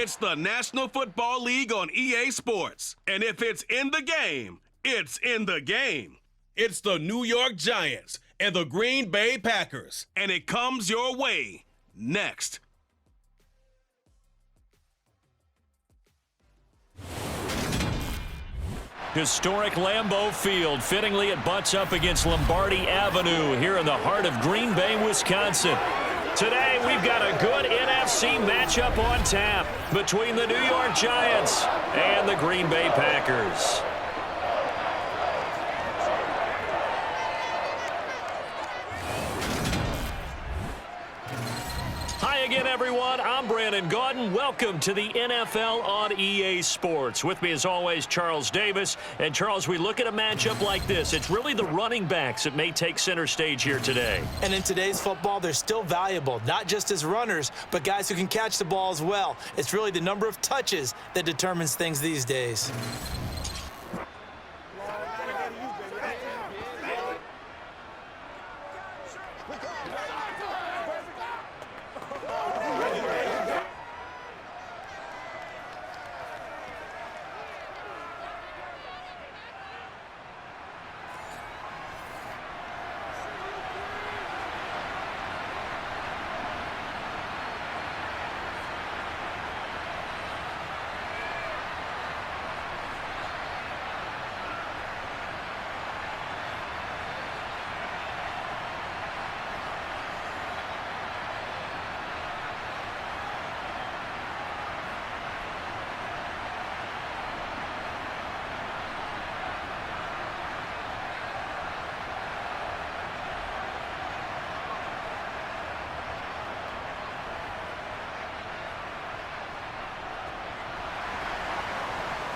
It's the National Football League on EA Sports. And if it's in the game, it's in the game. It's the New York Giants and the Green Bay Packers. And it comes your way next. Historic Lambeau Field. Fittingly, it butts up against Lombardi Avenue here in the heart of Green Bay, Wisconsin. Today, we've got a good NFC matchup on tap between the New York Giants and the Green Bay Packers. Hi again, everyone. I'm Brandon Gaudin. Welcome to the NFL on EA Sports. With me, as always, Charles Davis. And, Charles, we look at a matchup like this. It's really the running backs that may take center stage here today. And in today's football, they're still valuable, not just as runners, but guys who can catch the ball as well. It's really the number of touches that determines things these days.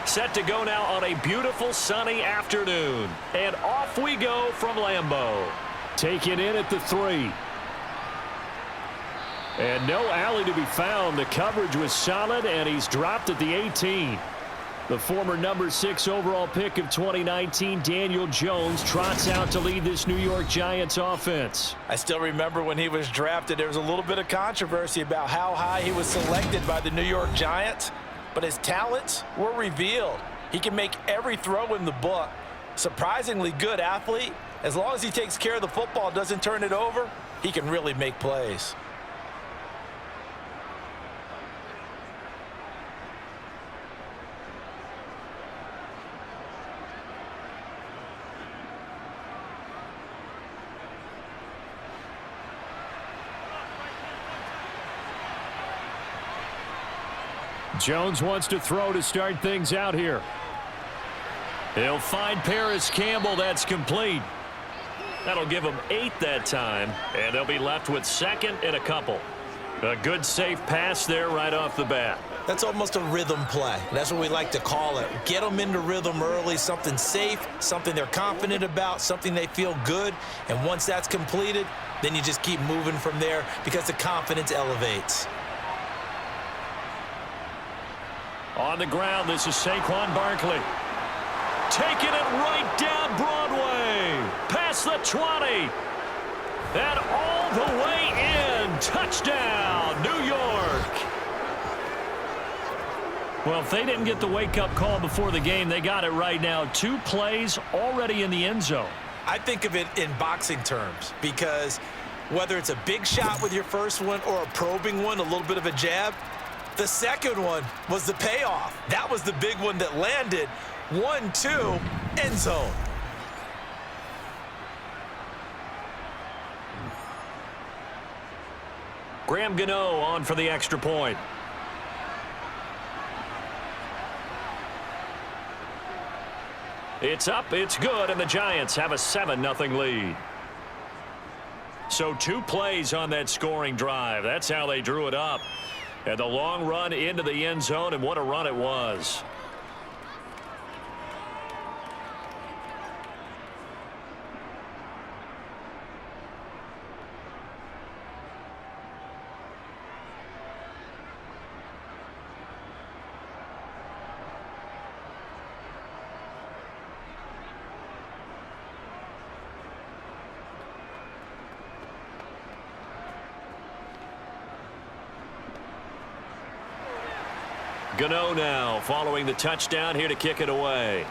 Set to go now on a beautiful sunny afternoon. And off we go from Lambeau. Taken in at the 3. And no alley to be found. The coverage was solid, and he's dropped at the 18. The former number 6 overall pick of 2019, Daniel Jones, trots out to lead this New York Giants offense. I still remember when he was drafted, there was a little bit of controversy about how high he was selected by the New York Giants. But his talents were revealed. He can make every throw in the book. Surprisingly good athlete. As long as he takes care of the football, doesn't turn it over, he can really make plays. Jones wants to throw to start things out here. He'll find Paris Campbell. That's complete. That'll give him 8 that time, and they'll be left with 2nd and a couple. A good, safe pass there right off the bat. That's almost a rhythm play. That's what we like to call it. Get them into rhythm early, something safe, something they're confident about, something they feel good. And once that's completed, then you just keep moving from there because the confidence elevates. On the ground, this is Saquon Barkley. Taking it right down Broadway. Past the 20. And all the way in. Touchdown, New York. Well, if they didn't get the wake-up call before the game, they got it right now. 2 plays already in the end zone. I think of it in boxing terms because whether it's a big shot with your first one or a probing one, a little bit of a jab, the second one was the payoff. That was the big one that landed. 1-2, end zone. Graham Gano on for the extra point. It's up, it's good, and the Giants have a 7-0 lead. So 2 plays on that scoring drive. That's how they drew it up. And the long run into the end zone, and what a run it was. Gano now following the touchdown here to kick it away.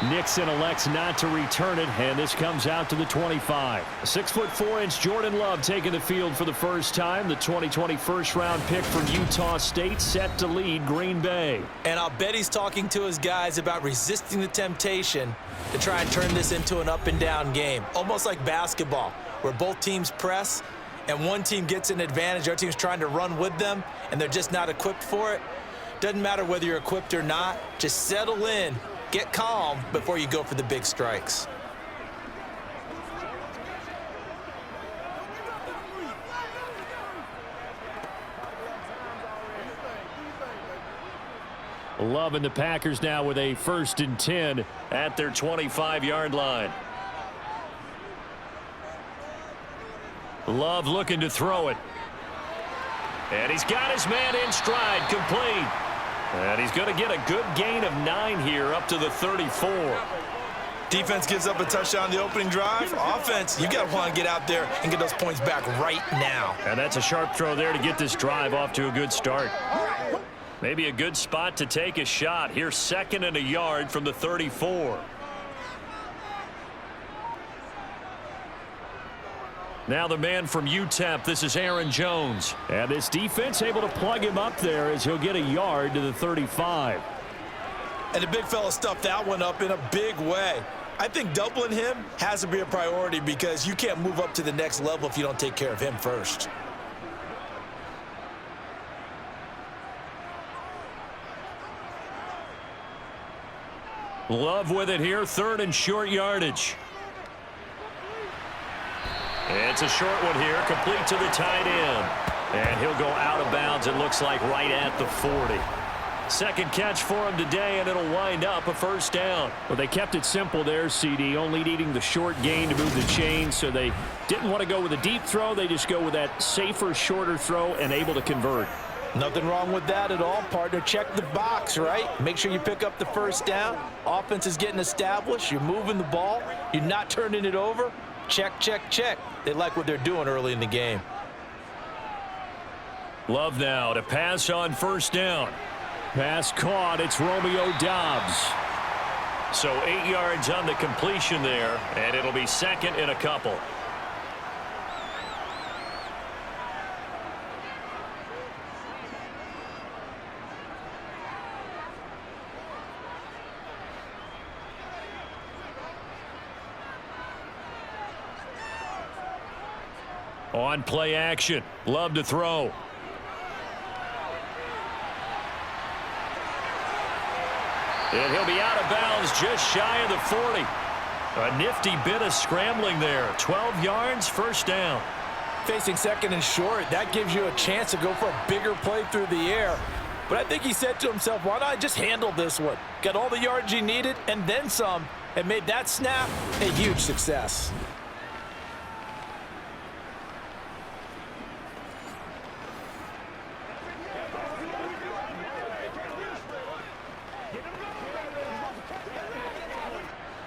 Nixon elects not to return it, and this comes out to the 25. 6'4" Jordan Love taking the field for the first time. The 2020 first-round pick from Utah State set to lead Green Bay. And I'll bet he's talking to his guys about resisting the temptation to try and turn this into an up-and-down game, almost like basketball, where both teams press and one team gets an advantage. Our team's trying to run with them, and they're just not equipped for it. Doesn't matter whether you're equipped or not. Just settle in. Get calm before you go for the big strikes. Love and the Packers now with a 1st and 10 at their 25-yard line. Love looking to throw it. And he's got his man in stride, complete. And he's going to get a good gain of 9 here up to the 34. Defense gives up a touchdown the opening drive. Offense, you got to want to get out there and get those points back right now. And that's a sharp throw there to get this drive off to a good start. Maybe a good spot to take a shot. Here's 2nd and a yard from the 34. Now the man from UTEP, this is Aaron Jones. And this defense able to plug him up there as he'll get a yard to the 35. And the big fella stuffed that one up in a big way. I think doubling him has to be a priority because you can't move up to the next level if you don't take care of him first. Love with it here, 3rd and short yardage. It's a short one here, complete to the tight end. And he'll go out of bounds, it looks like, right at the 40. 2nd catch for him today, and it'll wind up a 1st down. Well, they kept it simple there, CD, only needing the short gain to move the chains, so they didn't want to go with a deep throw. They just go with that safer, shorter throw and able to convert. Nothing wrong with that at all, partner. Check the box, right? Make sure you pick up the 1st down. Offense is getting established. You're moving the ball. You're not turning it over. Check, check, check. They like what they're doing early in the game. Love now to pass on 1st down. Pass caught. It's Romeo Doubs. So 8 yards on the completion there, and it'll be 2nd and a couple. On play action. Love to throw. And he'll be out of bounds just shy of the 40. A nifty bit of scrambling there. 12 yards, 1st down. Facing 2nd and short, that gives you a chance to go for a bigger play through the air. But I think he said to himself, why not just handle this one? Got all the yards he needed and then some, and made that snap a huge success.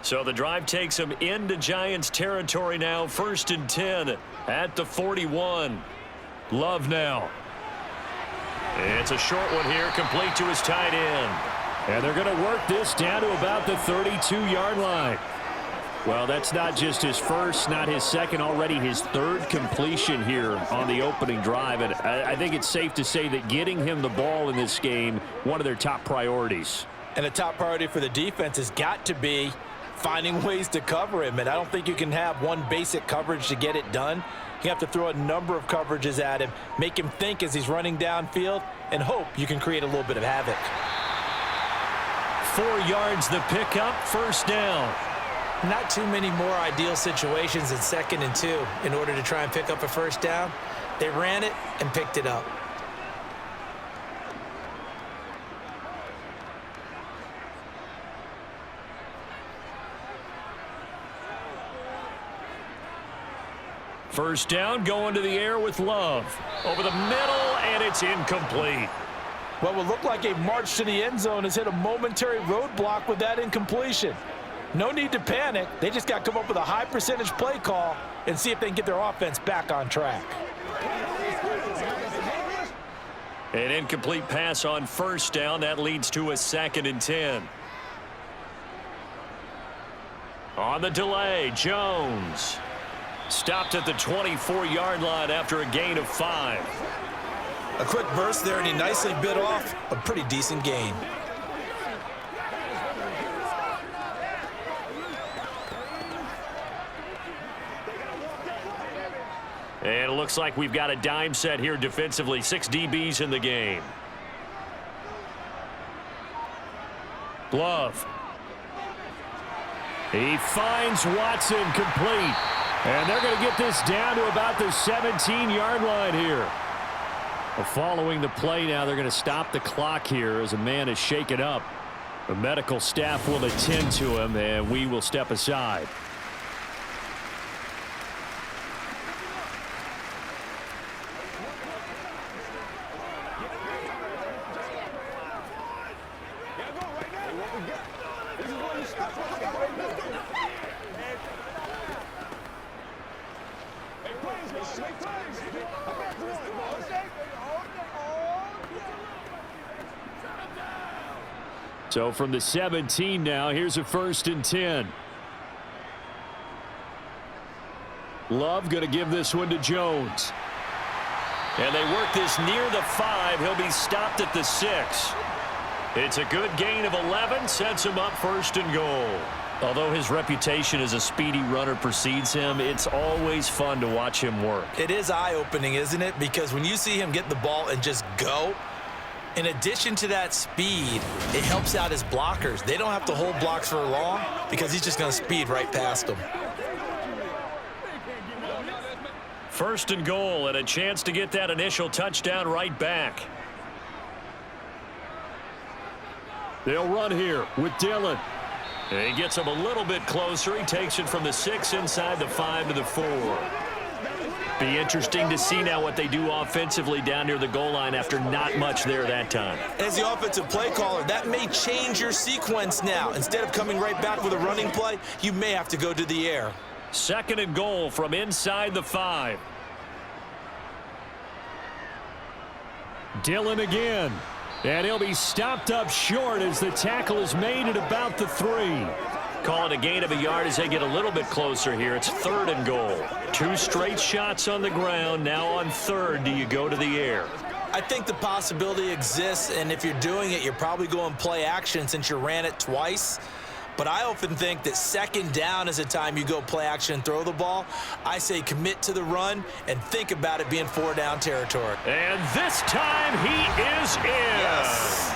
So the drive takes him into Giants territory now. 1st and 10 at the 41. Love now. It's a short one here, complete to his tight end. And they're going to work this down to about the 32-yard line. Well, that's not just his first, not his second, already his 3rd completion here on the opening drive. And I think it's safe to say that getting him the ball in this game, one of their top priorities. And the top priority for the defense has got to be finding ways to cover him. And I don't think you can have one basic coverage to get it done. You have to throw a number of coverages at him, make him think as he's running downfield, and hope you can create a little bit of havoc. 4 yards the pickup, 1st down. Not too many more ideal situations than 2nd and 2 in order to try and pick up a 1st down. They ran it and picked it up. First down, going to the air with Love. Over the middle, and it's incomplete. What will look like a march to the end zone has hit a momentary roadblock with that incompletion. No need to panic. They just got to come up with a high percentage play call and see if they can get their offense back on track. An incomplete pass on first down. That leads to a 2nd and 10. On the delay, Jones. Stopped at the 24-yard line after a gain of 5. A quick burst there, and he nicely bit off a pretty decent gain. And it looks like we've got a dime set here defensively. 6 DBs in the game. Love. He finds Watson complete. And they're going to get this down to about the 17-yard line here. Well, following the play now, they're going to stop the clock here as a man is shaken up. The medical staff will attend to him, and we will step aside. So from the 17 now, here's a 1st and 10. Love going to give this one to Jones. And they work this near the 5. He'll be stopped at the 6. It's a good gain of 11. Sets him up 1st and goal. Although his reputation as a speedy runner precedes him, it's always fun to watch him work. It is eye-opening, isn't it? Because when you see him get the ball and just go, in addition to that speed, it helps out his blockers. They don't have to hold blocks for long because he's just going to speed right past them. 1st and goal, and a chance to get that initial touchdown right back. They'll run here with Dillon. And he gets him a little bit closer. He takes it from the 6 inside the 5 to the 4. Be interesting to see now what they do offensively down near the goal line after not much there that time. As the offensive play caller, that may change your sequence now. Instead of coming right back with a running play, you may have to go to the air. 2nd and goal from inside the 5. Dillon again. And he'll be stopped up short as the tackle is made at about the 3. Call it a gain of a yard as they get a little bit closer here. It's 3rd and goal. 2 straight shots on the ground. Now on 3rd, do you go to the air? I think the possibility exists, and if you're doing it, you're probably going play action since you ran it twice. But I often think that 2nd down is a time you go play action and throw the ball. I say commit to the run and think about it being 4-down territory. And this time he is in. Yes.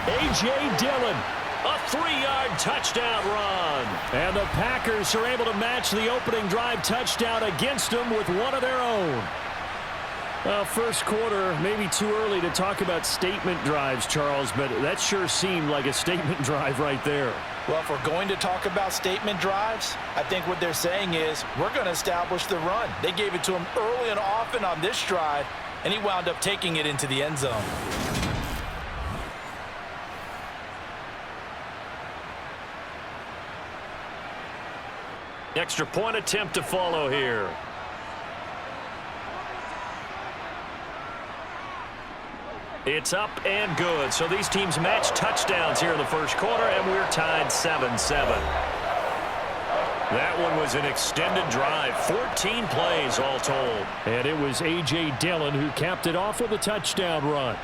A.J. Dillon. A 3-yard touchdown run. And the Packers are able to match the opening drive touchdown against them with one of their own. Well, first quarter, maybe too early to talk about statement drives, Charles, but that sure seemed like a statement drive right there. Well, if we're going to talk about statement drives, I think what they're saying is we're going to establish the run. They gave it to him early and often on this drive, and he wound up taking it into the end zone. Extra point attempt to follow here. It's up and good. So these teams match touchdowns here in the first quarter, and we're tied 7-7. That one was an extended drive, 14 plays all told. And it was A.J. Dillon who capped it off with a touchdown run.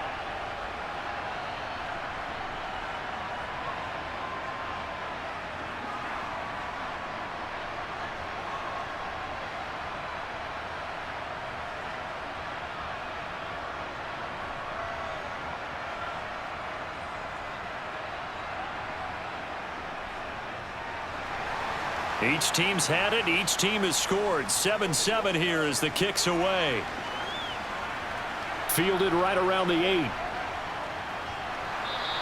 Each team's had it. Each team has scored. 7-7 here as the kick's away. Fielded right around the 8.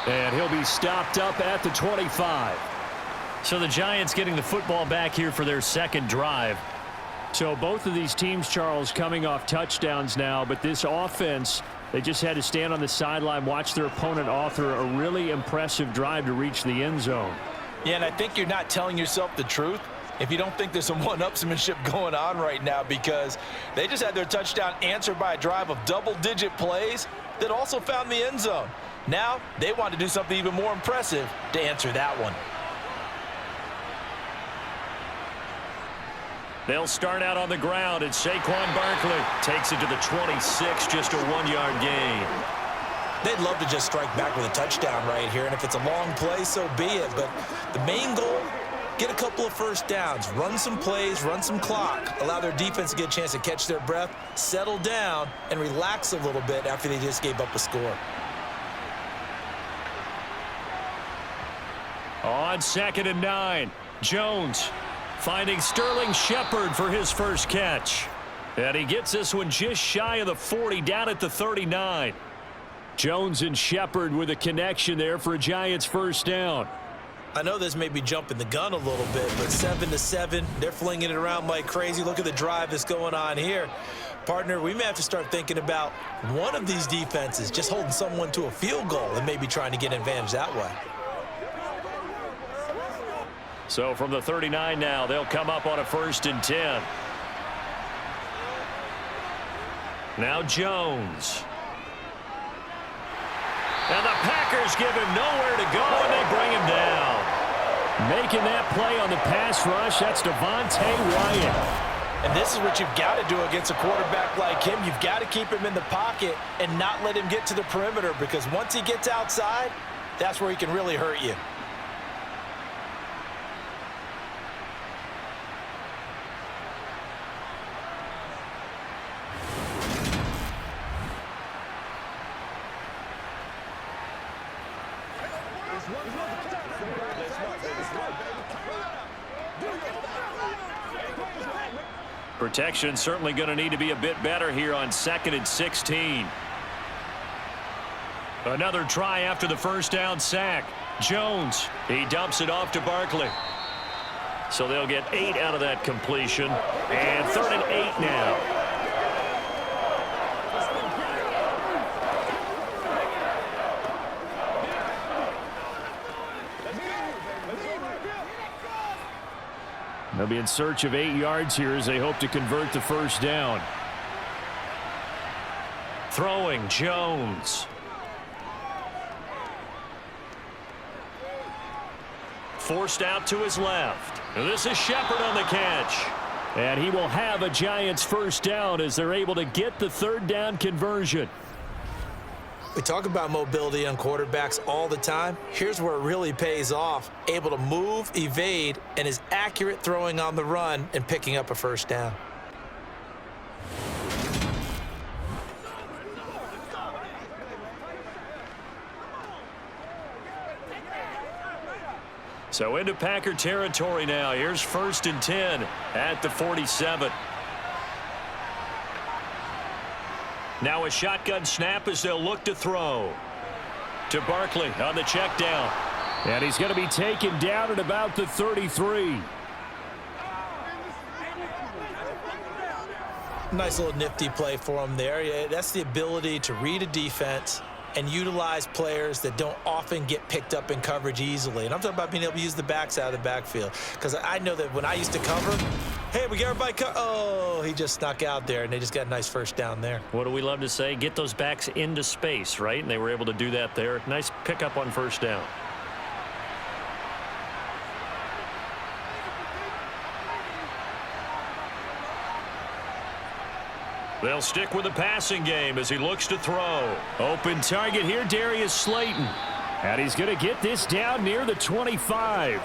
And he'll be stopped up at the 25. So the Giants getting the football back here for their second drive. So both of these teams, Charles, coming off touchdowns now, but this offense, they just had to stand on the sideline, watch their opponent author a really impressive drive to reach the end zone. Yeah, and I think you're not telling yourself the truth if you don't think there's some one-upsmanship going on right now, because they just had their touchdown answered by a drive of double-digit plays that also found the end zone. Now, they want to do something even more impressive to answer that one. They'll start out on the ground, and Saquon Barkley takes it to the 26, just a 1-yard gain. They'd love to just strike back with a touchdown right here, and if it's a long play, so be it. But the main goal, get a couple of first downs, run some plays, run some clock, allow their defense to get a chance to catch their breath, settle down, and relax a little bit after they just gave up a score. On 2nd and 9, Jones finding Sterling Shepard for his first catch. And he gets this one just shy of the 40, down at the 39. Jones and Shepard with a connection there for a Giants first down. I know this may be jumping the gun a little bit, but 7-7, they're flinging it around like crazy. Look at the drive that's going on here. Partner, we may have to start thinking about one of these defenses just holding someone to a field goal and maybe trying to get an advantage that way. So from the 39 now, they'll come up on a 1st and 10. Now Jones. And the Packers give him nowhere to go, and they bring him down. Making that play on the pass rush, that's Devontae Wyatt. And this is what you've got to do against a quarterback like him. You've got to keep him in the pocket and not let him get to the perimeter, because once he gets outside, that's where he can really hurt you. Protection certainly going to need to be a bit better here on 2nd and 16. Another try after the first down sack. Jones, he dumps it off to Barkley. So they'll get 8 out of that completion. And 3rd and 8 now. They'll be in search of 8 yards here as they hope to convert the first down. Throwing Jones. Forced out to his left. This is Shepard on the catch. And he will have a Giants first down as they're able to get the 3rd down conversion. We talk about mobility on quarterbacks all the time. Here's where it really pays off. Able to move, evade, and is accurate throwing on the run and picking up a first down. So into Packer territory now. Here's 1st and 10 at the 47. Now a shotgun snap as they'll look to throw. To Barkley on the check down. And he's going to be taken down at about the 33. Nice little nifty play for him there. Yeah, that's the ability to read a defense and utilize players that don't often get picked up in coverage easily. And I'm talking about being able to use the backs out of the backfield. Because I know that when I used to cover, hey, we got everybody oh, he just snuck out there, and they just got a nice first down there. What do we love to say? Get those backs into space, right? And they were able to do that there. Nice pickup on first down. They'll stick with the passing game as he looks to throw. Open target here, Darius Slayton. And he's going to get this down near the 25.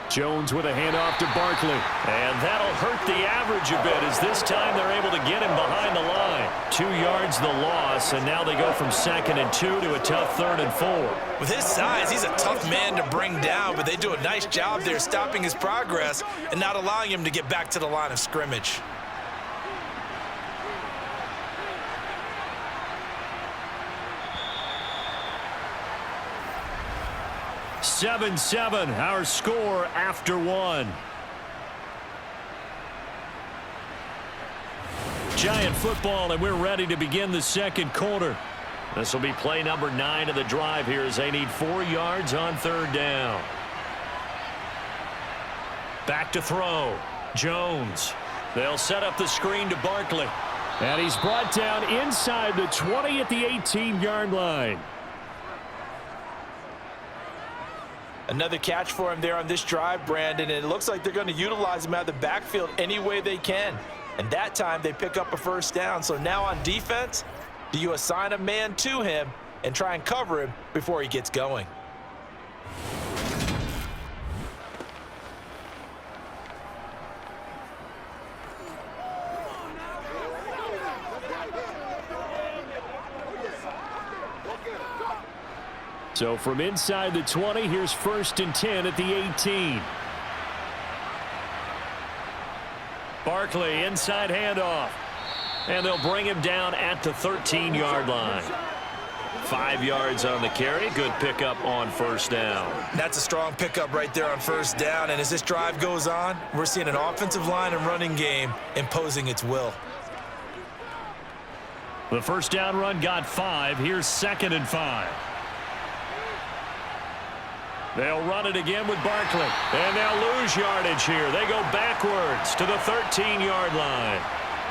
Jones with a handoff to Barkley. And that'll hurt the average a bit as this time they're able to get him behind the line. 2 yards the loss, and now they go from 2nd and 2 to a tough 3rd and 4. With his size, he's a tough man to bring down, but they do a nice job there stopping his progress and not allowing him to get back to the line of scrimmage. "7-7", our score after 1. Giant football, and we're ready to begin the second quarter. This will be play number 9 of the drive here as they need 4 yards on third down. Back to throw. Jones. They'll set up the screen to Barkley. And he's brought down inside the 20 at the 18-yard line. Another catch for him there on this drive, Brandon, and it looks like they're going to utilize him out of the backfield any way they can. And that time they pick up a first down. So now on defense, do you assign a man to him and try and cover him before he gets going? So from inside the 20, here's 1st and 10 at the 18. Barkley, inside handoff. And they'll bring him down at the 13-yard line. 5 yards on the carry. Good pickup on first down. That's a strong pickup right there on first down. And as this drive goes on, we're seeing an offensive line and running game imposing its will. The first down run got 5. Here's 2nd and 5. They'll run it again with Barkley. And they'll lose yardage here. They go backwards to the 13-yard line.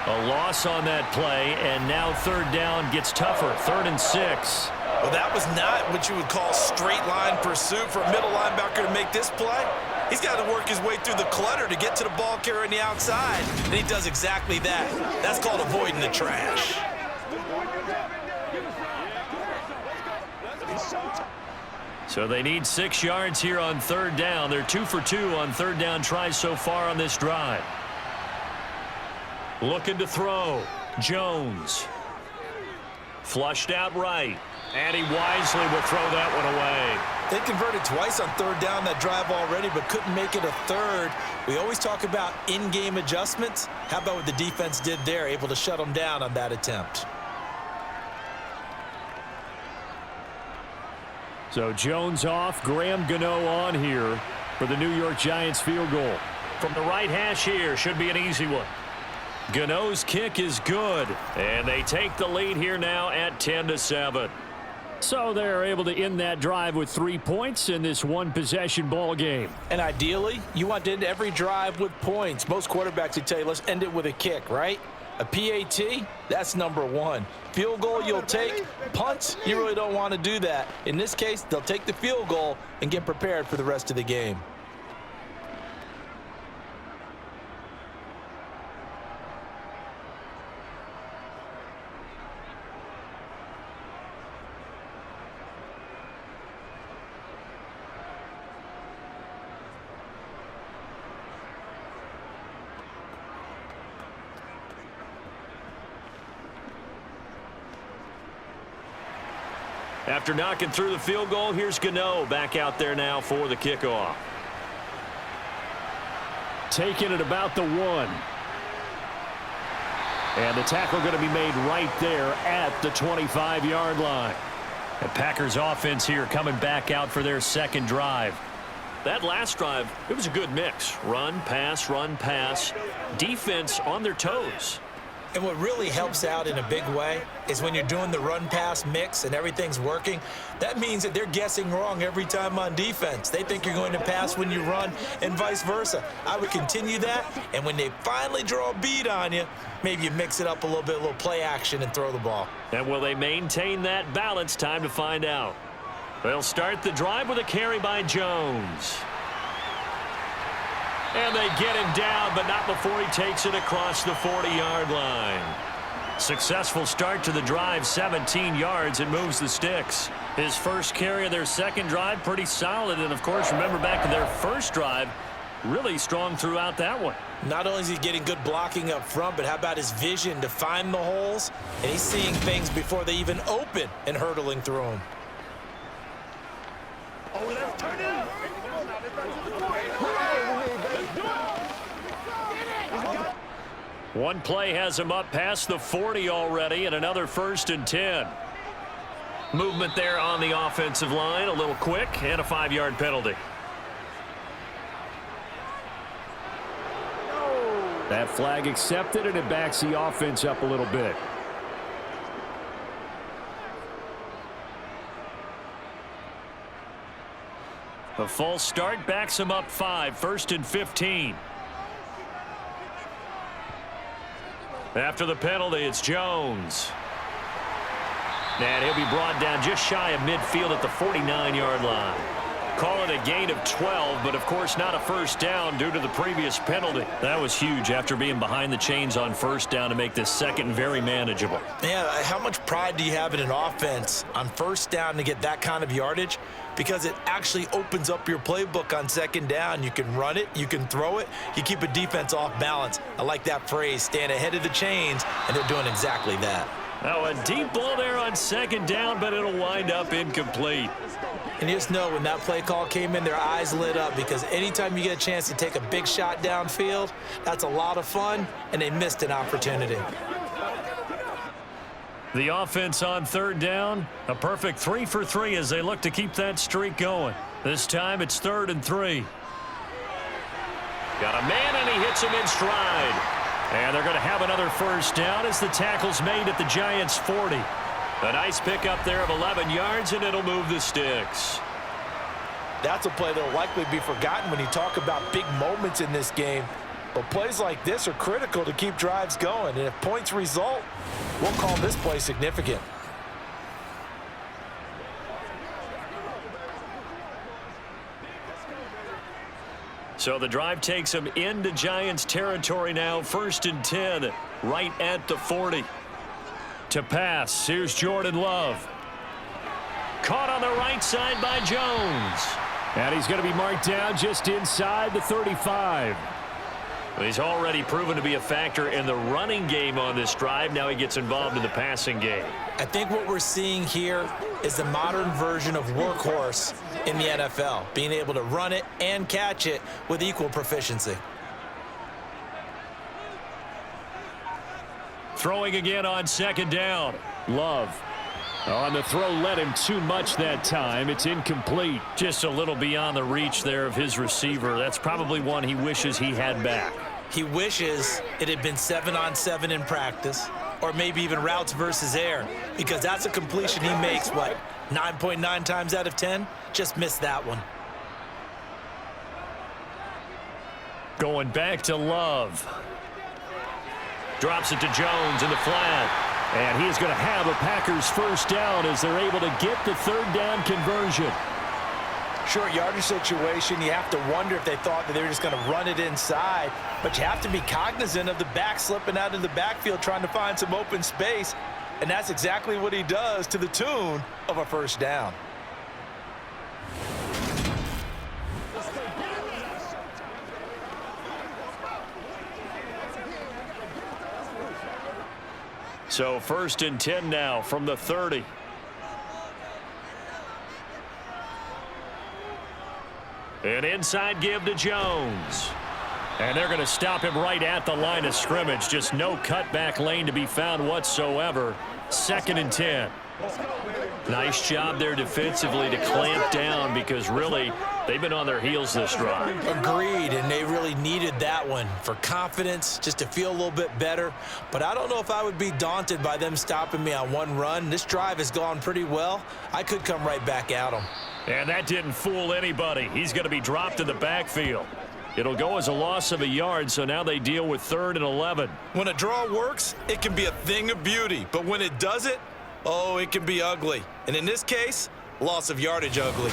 A loss on that play, and now third down gets tougher. 3rd and 6. Well, that was not what you would call straight line pursuit for a middle linebacker to make this play. He's got to work his way through the clutter to get to the ball carrier on the outside, and he does exactly that. That's called avoiding the trash. So they need 6 yards here on third down. They're 2 for 2 on third down tries so far on this drive. Looking to throw. Jones. Flushed out right. And he wisely will throw that one away. They converted twice on third down that drive already, but couldn't make it a third. We always talk about in-game adjustments. How about what the defense did there, able to shut them down on that attempt? So Jones off, Graham Gano on here for the New York Giants field goal. From the right hash here, should be an easy one. Gano's kick is good, and they take the lead here now at 10-7. So they're able to end that drive with 3 points in this one-possession ball game. And ideally, you want to end every drive with points. Most quarterbacks would tell you, let's end it with a kick, right? A PAT, that's number 1. Field goal you'll take. Punts, you really don't want to do that. In this case, they'll take the field goal and get prepared for the rest of the game. After knocking through the field goal, here's Gano back out there now for the kickoff. Taking it about the 1. And the tackle going to be made right there at the 25-yard line. The Packers offense here coming back out for their second drive. That last drive, it was a good mix. Run, pass, defense on their toes. And what really helps out in a big way is when you're doing the run-pass mix and everything's working, that means that they're guessing wrong every time on defense. They think you're going to pass when you run and vice versa. I would continue that, and when they finally draw a bead on you, maybe you mix it up a little bit, a little play action and throw the ball. And will they maintain that balance? Time to find out. They'll start the drive with a carry by Jones. And they get him down, but not before he takes it across the 40-yard line. Successful start to the drive, 17 yards, and moves the sticks. His first carry of their second drive, pretty solid. And, of course, remember back to their first drive, really strong throughout that one. Not only is he getting good blocking up front, but how about his vision to find the holes? And he's seeing things before they even open and hurdling through them. Oh, let's turn it up. One play has him up past the 40 already, and another 1st and 10. Movement there on the offensive line, a little quick, and a 5-yard penalty. That flag accepted, and it backs the offense up a little bit. A false start backs him up 5, 1st and 15. After the penalty, it's Jones. And he'll be brought down just shy of midfield at the 49-yard line. Call it a gain of 12, but of course not a first down due to the previous penalty. That was huge after being behind the chains on first down to make this second very manageable. Yeah, how much pride do you have in an offense on first down to get that kind of yardage? Because it actually opens up your playbook on second down. You can run it, you can throw it, you keep a defense off balance. I like that phrase, stand ahead of the chains, and they're doing exactly that. Now a deep ball there on second down, but it'll wind up incomplete. And you just know when that play call came in, their eyes lit up, because anytime you get a chance to take a big shot downfield, that's a lot of fun, and they missed an opportunity. The offense on third down, a perfect 3 for 3 as they look to keep that streak going. This time it's 3rd and 3. Got a man, and he hits him in stride. And they're going to have another first down as the tackle's made at the Giants' 40. A nice pickup there of 11 yards, and it'll move the sticks. That's a play that will likely be forgotten when you talk about big moments in this game. But plays like this are critical to keep drives going. And if points result, we'll call this play significant. So the drive takes them into Giants territory now. 1st and 10, right at the 40. To pass, here's Jordan Love. Caught on the right side by Jones. And he's going to be marked down just inside the 35. He's already proven to be a factor in the running game on this drive. Now he gets involved in the passing game. I think what we're seeing here is the modern version of workhorse in the NFL, being able to run it and catch it with equal proficiency. Throwing again on second down. Love. On the throw, led him too much that time. It's incomplete. Just a little beyond the reach there of his receiver. That's probably one he wishes he had back. He wishes it had been 7-on-7 in practice, or maybe even routes versus air, because that's a completion he makes, 9.9 times out of 10? Just missed that one. Going back to Love. Drops it to Jones in the flat. And he's going to have a Packers first down as they're able to get the third down conversion. Short yardage situation, you have to wonder if they thought that they were just going to run it inside. But you have to be cognizant of the back slipping out of the backfield trying to find some open space. And that's exactly what he does to the tune of a first down. So 1st and 10 now from the 30. An inside give to Jones. And they're going to stop him right at the line of scrimmage. Just no cutback lane to be found whatsoever. 2nd and 10. Nice job there defensively to clamp down, because really they've been on their heels this drive. Agreed, and they really needed that one for confidence, just to feel a little bit better. But I don't know if I would be daunted by them stopping me on one run. This drive has gone pretty well. I could come right back at them. And that didn't fool anybody. He's going to be dropped in the backfield. It'll go as a loss of a yard, so now they deal with 3rd and 11. When a draw works, it can be a thing of beauty. But when it doesn't, oh, it can be ugly. And in this case, loss of yardage ugly.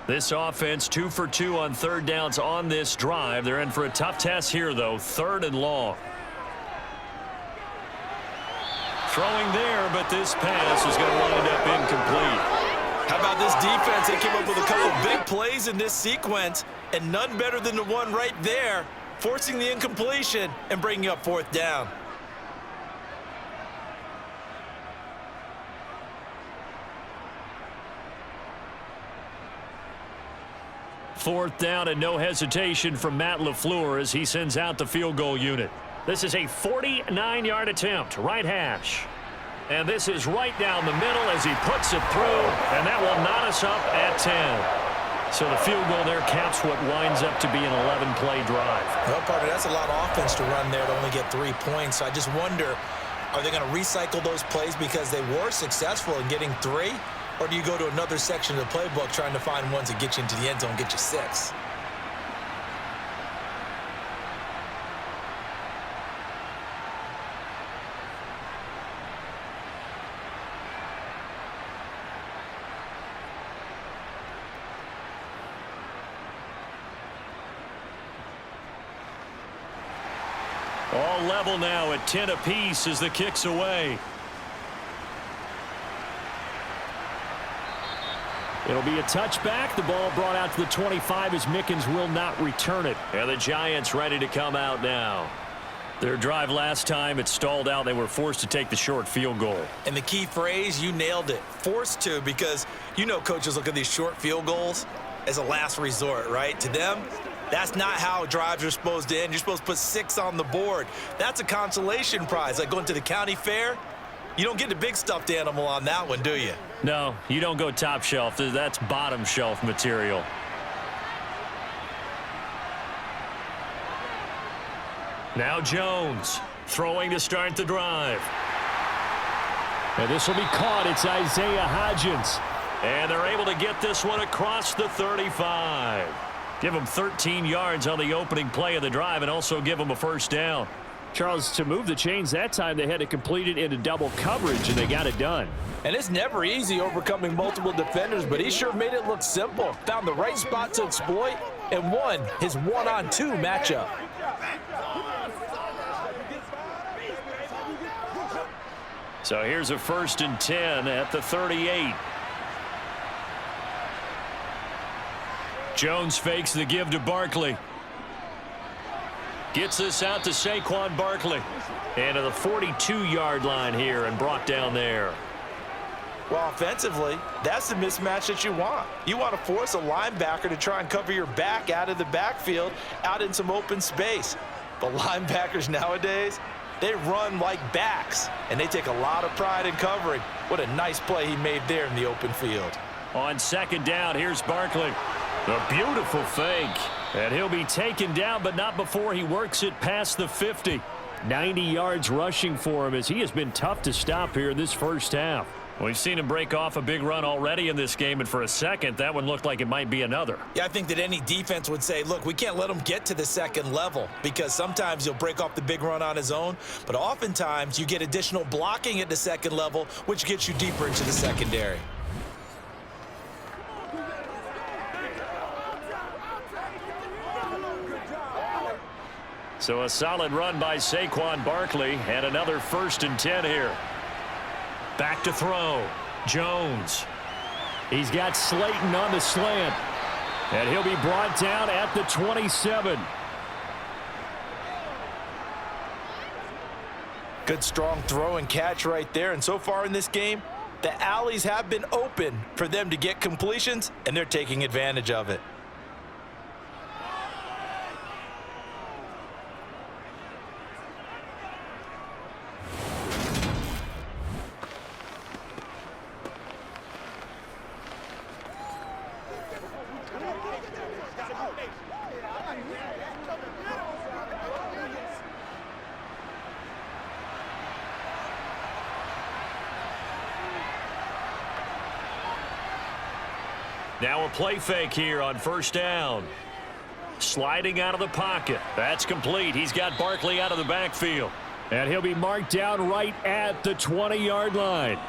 This offense 2 for 2 on third downs on this drive. They're in for a tough test here, though. 3rd and long. Throwing there, but this pass is going to wind up incomplete. How about this defense? They came up with a couple big plays in this sequence, and none better than the one right there, forcing the incompletion and bringing up 4th down. Fourth down and no hesitation from Matt LaFleur as he sends out the field goal unit. This is a 49-yard attempt, right hash. And this is right down the middle as he puts it through, and that will knot us up at 10. So the field goal there caps what winds up to be an 11-play drive. Well, partner, that's a lot of offense to run there to only get 3 points. So I just wonder, are they going to recycle those plays because they were successful in getting 3? Or do you go to another section of the playbook trying to find ones that get you into the end zone and get you 6? All level now at 10 apiece as the kick's away. It'll be a touchback. The ball brought out to the 25 as Mickens will not return it. And the Giants ready to come out now. Their drive last time, it stalled out. They were forced to take the short field goal. And the key phrase, you nailed it. Forced to, because you know coaches look at these short field goals as a last resort, right? To them, that's not how drives are supposed to end. You're supposed to put 6 on the board. That's a consolation prize. Like going to the county fair, you don't get the big stuffed animal on that one, do you? No, you don't go top shelf. That's bottom shelf material. Now Jones throwing to start the drive. And this will be caught. It's Isaiah Hodgins. And they're able to get this one across the 35. Give them 13 yards on the opening play of the drive and also give them a first down. Charles, to move the chains that time, they had to complete it into double coverage, and they got it done. And it's never easy overcoming multiple defenders, but he sure made it look simple. Found the right spot to exploit and won his 1-on-2 matchup. So here's a 1st and 10 at the 38. Jones fakes the give to Barkley. Gets this out to Saquon Barkley. And to the 42-yard line here and brought down there. Well, offensively, that's the mismatch that you want. You want to force a linebacker to try and cover your back out of the backfield, out in some open space. But linebackers nowadays, they run like backs, and they take a lot of pride in covering. What a nice play he made there in the open field. On 2nd down, here's Barkley. A beautiful fake. And he'll be taken down, but not before he works it past the 50. 90 yards rushing for him as he has been tough to stop here in this first half. We've seen him break off a big run already in this game, and for a second, that one looked like it might be another. Yeah, I think that any defense would say, look, we can't let him get to the 2nd level because sometimes he'll break off the big run on his own, but oftentimes you get additional blocking at the 2nd level, which gets you deeper into the secondary. So a solid run by Saquon Barkley and another 1st and 10 here. Back to throw. Jones. He's got Slayton on the slant. And he'll be brought down at the 27. Good strong throw and catch right there. And so far in this game, the alleys have been open for them to get completions, and they're taking advantage of it. Now a play fake here on 1st down. Sliding out of the pocket. That's complete. He's got Barkley out of the backfield. And he'll be marked down right at the 20-yard line.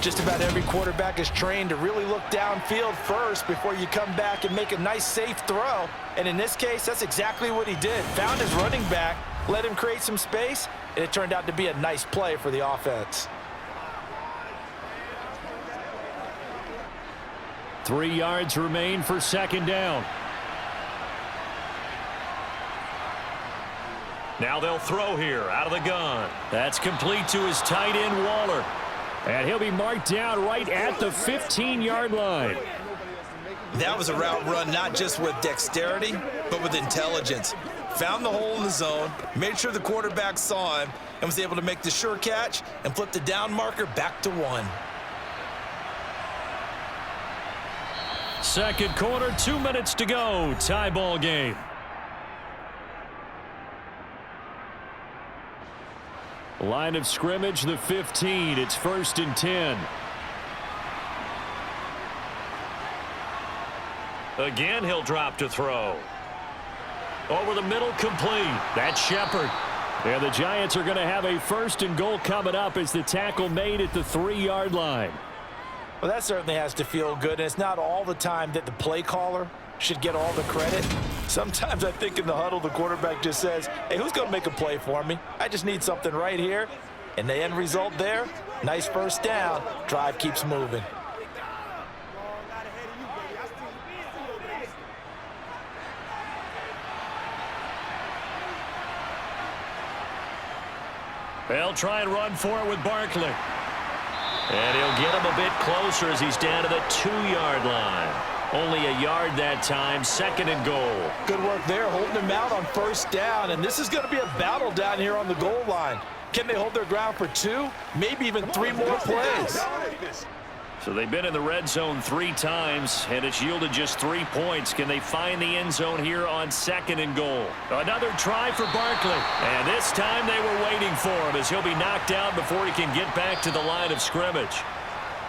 Just about every quarterback is trained to really look downfield first before you come back and make a nice, safe throw. And in this case, that's exactly what he did. Found his running back, let him create some space, and it turned out to be a nice play for the offense. 3 yards remain for 2nd down. Now they'll throw here out of the gun. That's complete to his tight end, Waller. And he'll be marked down right at the 15-yard line. That was a route run not just with dexterity, but with intelligence. Found the hole in the zone, made sure the quarterback saw him, and was able to make the sure catch and flip the down marker back to 1. Second quarter, 2 minutes to go. Tie ball game. Line of scrimmage, the 15. It's 1st and 10. Again, he'll drop to throw. Over the middle, complete. That's Shepard. And the Giants are going to have a 1st and goal coming up as the tackle made at the 3-yard line. Well, that certainly has to feel good, and it's not all the time that the play caller should get all the credit. Sometimes I think in the huddle, the quarterback just says, hey, who's going to make a play for me? I just need something right here. And the end result there, nice first down. Drive keeps moving. They'll try and run for it with Barkley. And he'll get him a bit closer as he's down to the 2-yard line. Only a yard that time, 2nd and goal. Good work there, holding him out on first down. And this is going to be a battle down here on the goal line. Can they hold their ground for 2, maybe even 3 more plays? So they've been in the red zone 3 times, and it's yielded just 3 points. Can they find the end zone here on 2nd and goal? Another try for Barkley. And this time they were waiting for him as he'll be knocked down before he can get back to the line of scrimmage.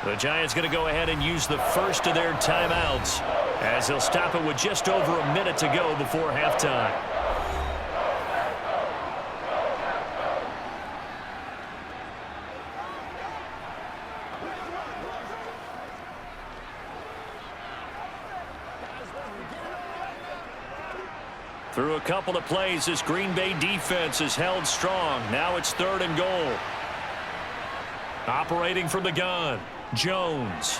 The Giants going to go ahead and use the first of their timeouts as they'll stop it with just over a minute to go before halftime. Through a couple of plays, this Green Bay defense is held strong. Now it's 3rd and goal. Operating from the gun, Jones.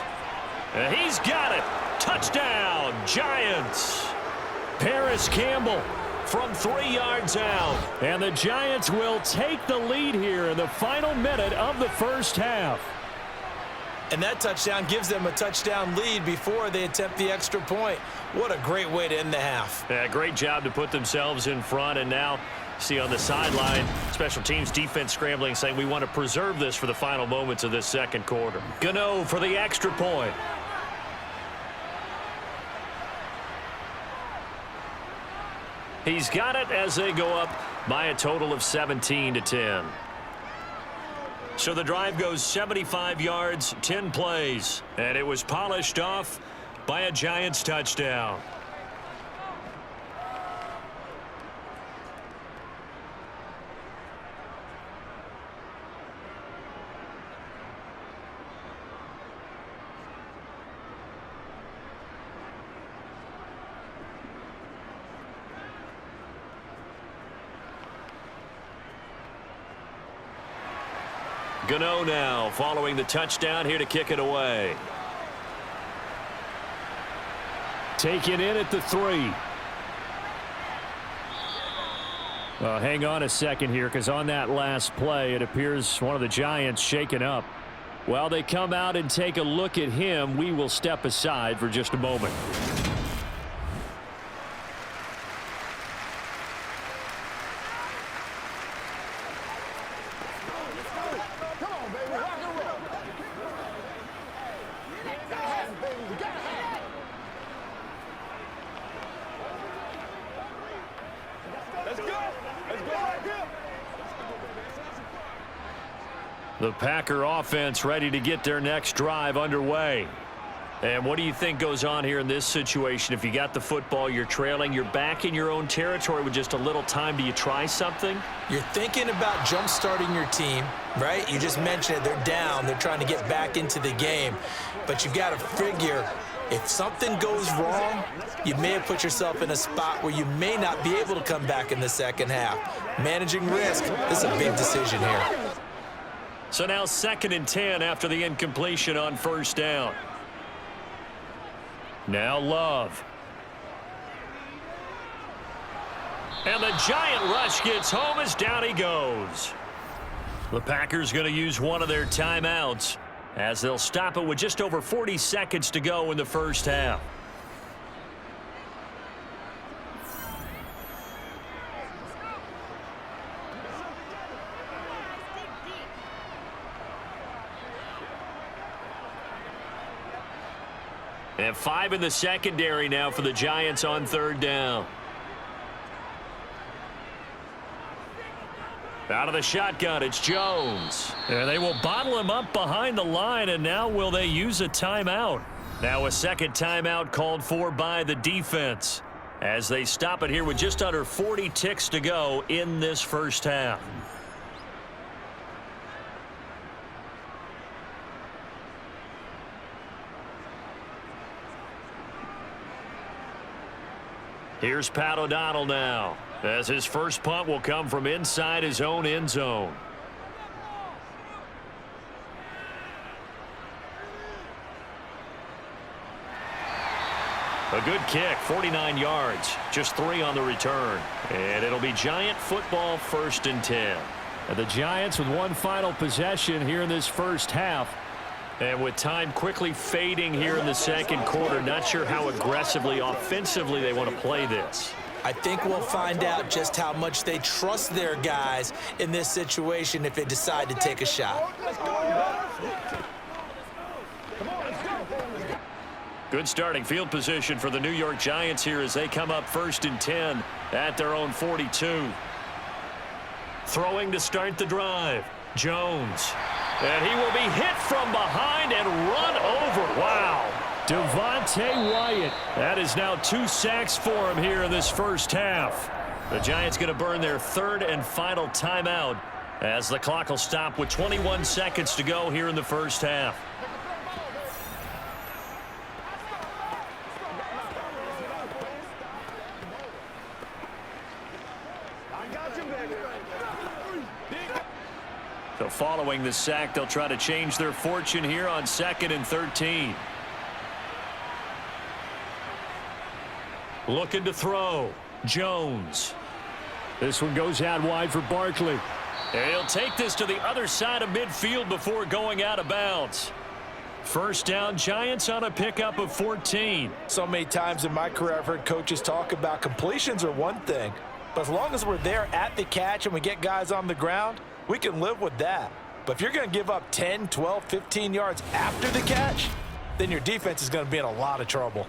And he's got it. Touchdown, Giants. Paris Campbell from 3 yards out. And the Giants will take the lead here in the final minute of the first half. And that touchdown gives them a touchdown lead before they attempt the extra point. What a great way to end the half. Yeah, great job to put themselves in front. And now, see on the sideline, special teams defense scrambling, saying we want to preserve this for the final moments of this second quarter. Gano for the extra point. He's got it as they go up by a total of 17-10. So the drive goes 75 yards, 10 plays, and it was polished off by a Giants touchdown. Gano now following the touchdown here to kick it away. Taken in at the 3. Well, hang on a second here, because on that last play, it appears one of the Giants shaken up. While they come out and take a look at him, we will step aside for just a moment. The Packer offense ready to get their next drive underway. And what do you think goes on here in this situation? If you got the football, you're trailing, you're back in your own territory with just a little time. Do you try something? You're thinking about jump-starting your team, right? You just mentioned it. They're down. They're trying to get back into the game. But you've got to figure, if something goes wrong, you may have put yourself in a spot where you may not be able to come back in the second half. Managing risk, this is a big decision here. So now 2nd and 10 after the incompletion on first down. Now Love. And the giant rush gets home as down he goes. The Packers going to use one of their timeouts as they'll stop it with just over 40 seconds to go in the first half. And 5 in the secondary now for the Giants on 3rd down. Out of the shotgun, it's Jones. And they will bottle him up behind the line, and now will they use a timeout? Now a second timeout called for by the defense as they stop it here with just under 40 ticks to go in this first half. Here's Pat O'Donnell now, as his first punt will come from inside his own end zone. A good kick, 49 yards, just 3 on the return. And it'll be Giant football, 1st and 10. And the Giants with one final possession here in this first half. And with time quickly fading here in the second quarter, not sure how aggressively, offensively they want to play this. I think we'll find out just how much they trust their guys in this situation if they decide to take a shot. Good starting field position for the New York Giants here as they come up 1st and 10 at their own 42. Throwing to start the drive, Jones. And he will be hit from behind and run over. Wow. Devontae Wyatt. That is now 2 sacks for him here in this first half. The Giants going to burn their 3rd and final timeout as the clock will stop with 21 seconds to go here in the first half. So following the sack, they'll try to change their fortune here on 2nd and 13. Looking to throw. Jones. This one goes out wide for Barkley. And he'll take this to the other side of midfield before going out of bounds. First down, Giants on a pickup of 14. So many times in my career I've heard coaches talk about completions are one thing, but as long as we're there at the catch and we get guys on the ground, we can live with that. But if you're going to give up 10, 12, 15 yards after the catch, then your defense is going to be in a lot of trouble.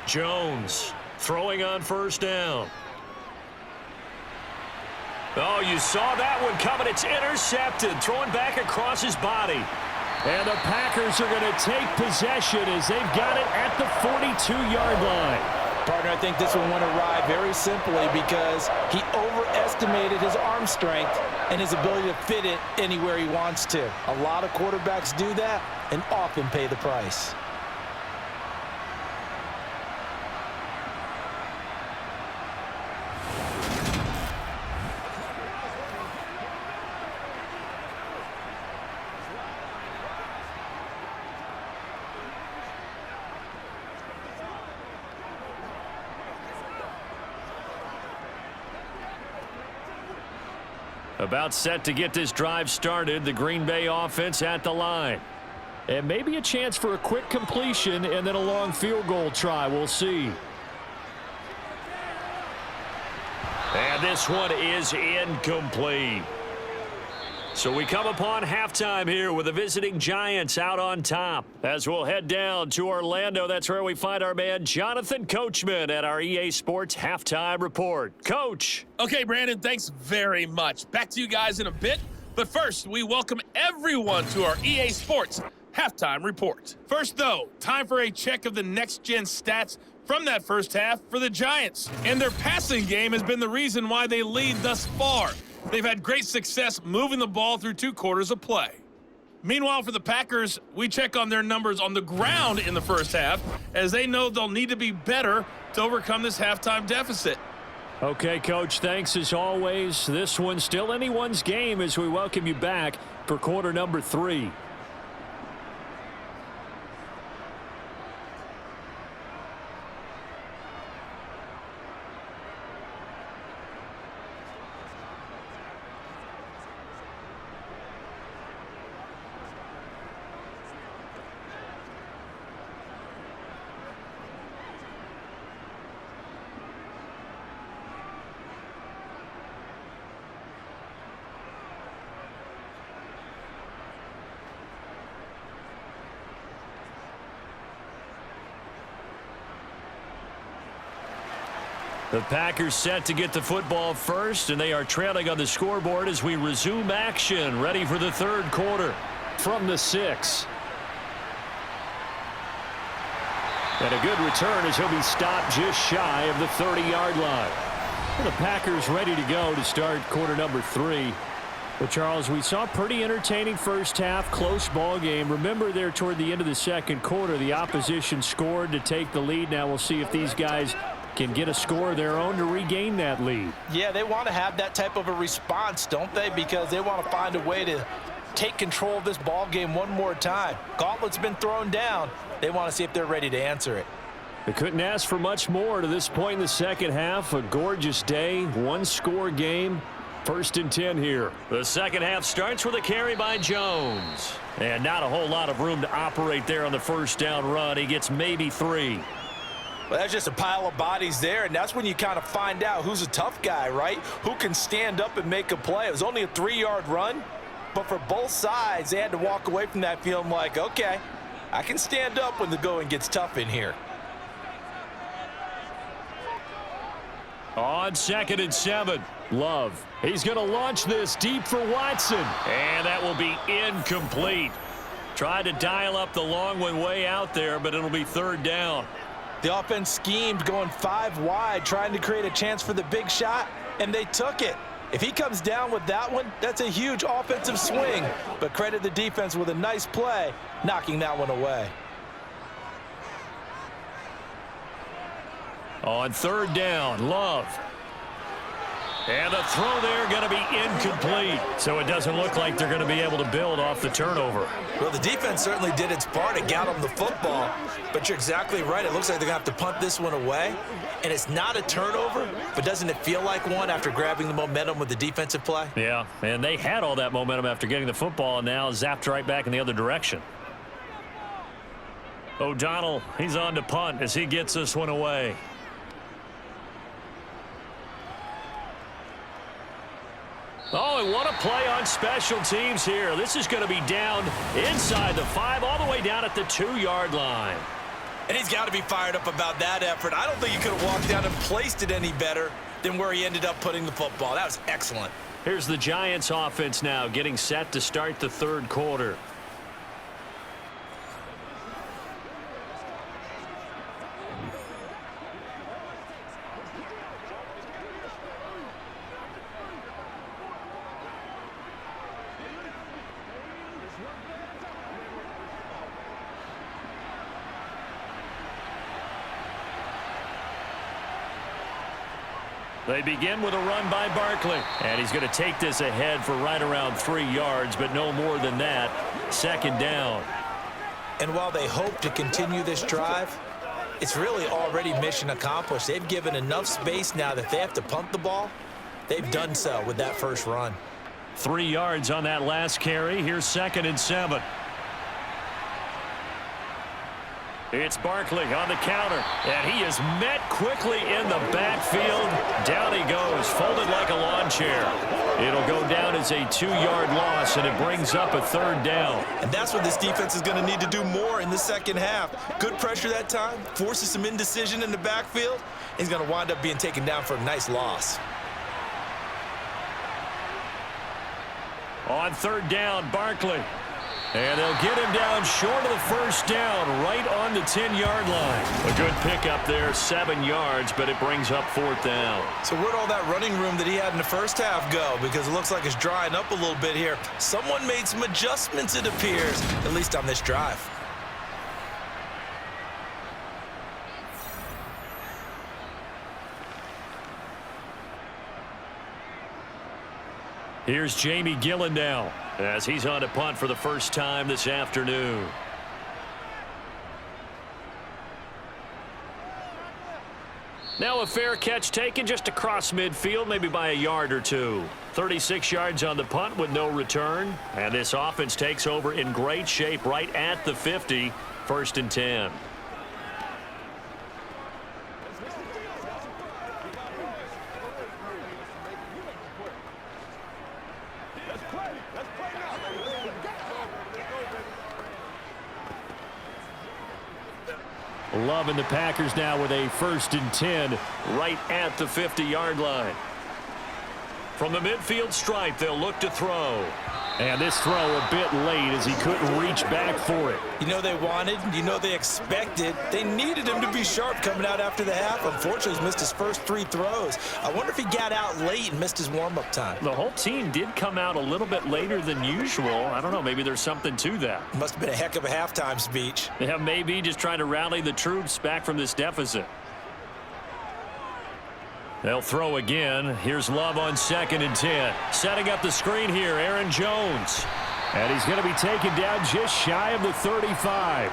Jones throwing on 1st down. Oh, you saw that one coming. It's intercepted. Throwing back across his body. And the Packers are going to take possession as they've got it at the 42-yard line. Partner, I think this one went awry very simply because he overestimated his arm strength and his ability to fit it anywhere he wants to. A lot of quarterbacks do that and often pay the price. About set to get this drive started, the Green Bay offense at the line. And maybe a chance for a quick completion and then a long field goal try. We'll see. And this one is incomplete. So we come upon halftime here with the visiting Giants out on top. As we'll head down to Orlando, that's where we find our man Jonathan Coachman at our EA Sports Halftime Report. Coach. Okay, Brandon, thanks very much. Back to you guys in a bit. But first, we welcome everyone to our EA Sports Halftime Report. First, though, time for a check of the next-gen stats from that first half for the Giants. And their passing game has been the reason why they lead thus far. They've had great success moving the ball through 2 quarters of play. Meanwhile, for the Packers, we check on their numbers on the ground in the first half, as they know they'll need to be better to overcome this halftime deficit. Okay, Coach, thanks as always. This one's still anyone's game as we welcome you back for quarter number 3. The Packers set to get the football first, and they are trailing on the scoreboard as we resume action, ready for the third quarter. From the 6. And a good return as he'll be stopped just shy of the 30-yard line. The Packers ready to go to start quarter number 3. Well, Charles, we saw a pretty entertaining first half, close ball game. Remember there toward the end of the second quarter, the opposition scored to take the lead. Now we'll see if these guys can get a score of their own to regain that lead. Yeah, they want to have that type of a response, don't they? Because they want to find a way to take control of this ball game one more time. Gauntlet's been thrown down. They want to see if they're ready to answer it. They couldn't ask for much more to this point in the second half. A gorgeous day, one-score game. 1st and 10 here. The second half starts with a carry by Jones. And not a whole lot of room to operate there on the first down run. He gets maybe 3. Well, that's just a pile of bodies there, and that's when you kind of find out who's a tough guy, right? Who can stand up and make a play. It was only a 3-yard run, but for both sides, they had to walk away from that feeling like, okay, I can stand up when the going gets tough in here. On 2nd and 7. Love. He's going to launch this deep for Watson. And that will be incomplete. Tried to dial up the long one way out there, but it'll be 3rd down. The offense schemed going 5 wide, trying to create a chance for the big shot, and they took it. If he comes down with that one, that's a huge offensive swing. But credit the defense with a nice play, knocking that one away. On 3rd down, Love. And the throw there going to be incomplete. So it doesn't look like they're going to be able to build off the turnover. Well, the defense certainly did its part to get them the football. But you're exactly right. It looks like they're going to have to punt this one away. And it's not a turnover, but doesn't it feel like one after grabbing the momentum with the defensive play? Yeah, and they had all that momentum after getting the football and now zapped right back in the other direction. O'Donnell, he's on to punt as he gets this one away. Oh, and what a play on special teams here. This is going to be down inside the 5, all the way down at the 2-yard line. And he's got to be fired up about that effort. I don't think he could have walked down and placed it any better than where he ended up putting the football. That was excellent. Here's the Giants offense now getting set to start the third quarter. They begin with a run by Barkley. And he's going to take this ahead for right around 3 yards, but no more than that. 2nd down. And while they hope to continue this drive, it's really already mission accomplished. They've given enough space now that they have to punt the ball. They've done so with that first run. 3 yards on that last carry. Here's 2nd and 7. It's Barkley on the counter, and he is met quickly in the backfield. Down he goes, folded like a lawn chair. It'll go down as a 2-yard loss, and it brings up a 3rd down. And that's what this defense is going to need to do more in the second half. Good pressure that time, forces some indecision in the backfield. He's going to wind up being taken down for a nice loss. On 3rd down, Barkley. And they'll get him down short of the first down, right on the 10-yard line. A good pickup there, 7 yards, but it brings up 4th down. So where'd all that running room that he had in the first half go? Because it looks like it's drying up a little bit here. Someone made some adjustments, it appears, at least on this drive. Here's Jamie Gillen now, as he's on to punt for the first time this afternoon. Now a fair catch taken just across midfield, maybe by a yard or 2. 36 yards on the punt with no return. And this offense takes over in great shape right at the 50. 1st and 10. Love and the Packers now with a 1st and 10. Right at the 50-yard line. From the midfield stripe, they'll look to throw. And this throw a bit late as he couldn't reach back for it. You know they wanted, you know they expected. They needed him to be sharp coming out after the half. Unfortunately, he's missed his first 3 throws. I wonder if he got out late and missed his warm-up time. The whole team did come out a little bit later than usual. I don't know, maybe there's something to that. Must have been a heck of a halftime speech. Yeah, maybe just trying to rally the troops back from this deficit. They'll throw again. Here's Love on 2nd and 10. Setting up the screen here, Aaron Jones. And he's going to be taken down just shy of the 35.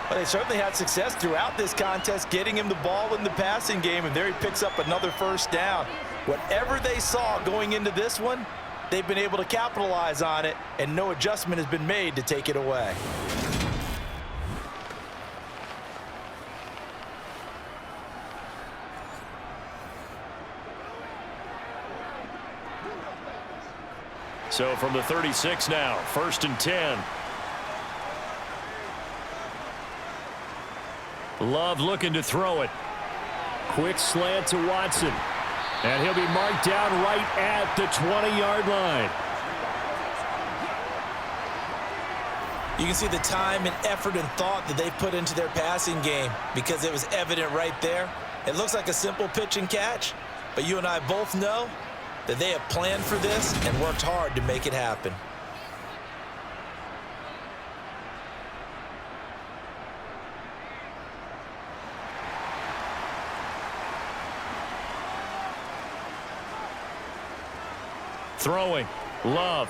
Well, they certainly had success throughout this contest, getting him the ball in the passing game, and there he picks up another 1st down. Whatever they saw going into this one, they've been able to capitalize on it, and no adjustment has been made to take it away. So from the 36 now, 1st and 10. Love looking to throw it. Quick slant to Watson. And he'll be marked down right at the 20-yard line. You can see the time and effort and thought that they put into their passing game because it was evident right there. It looks like a simple pitch and catch, but you and I both know that they have planned for this and worked hard to make it happen. Throwing. Love.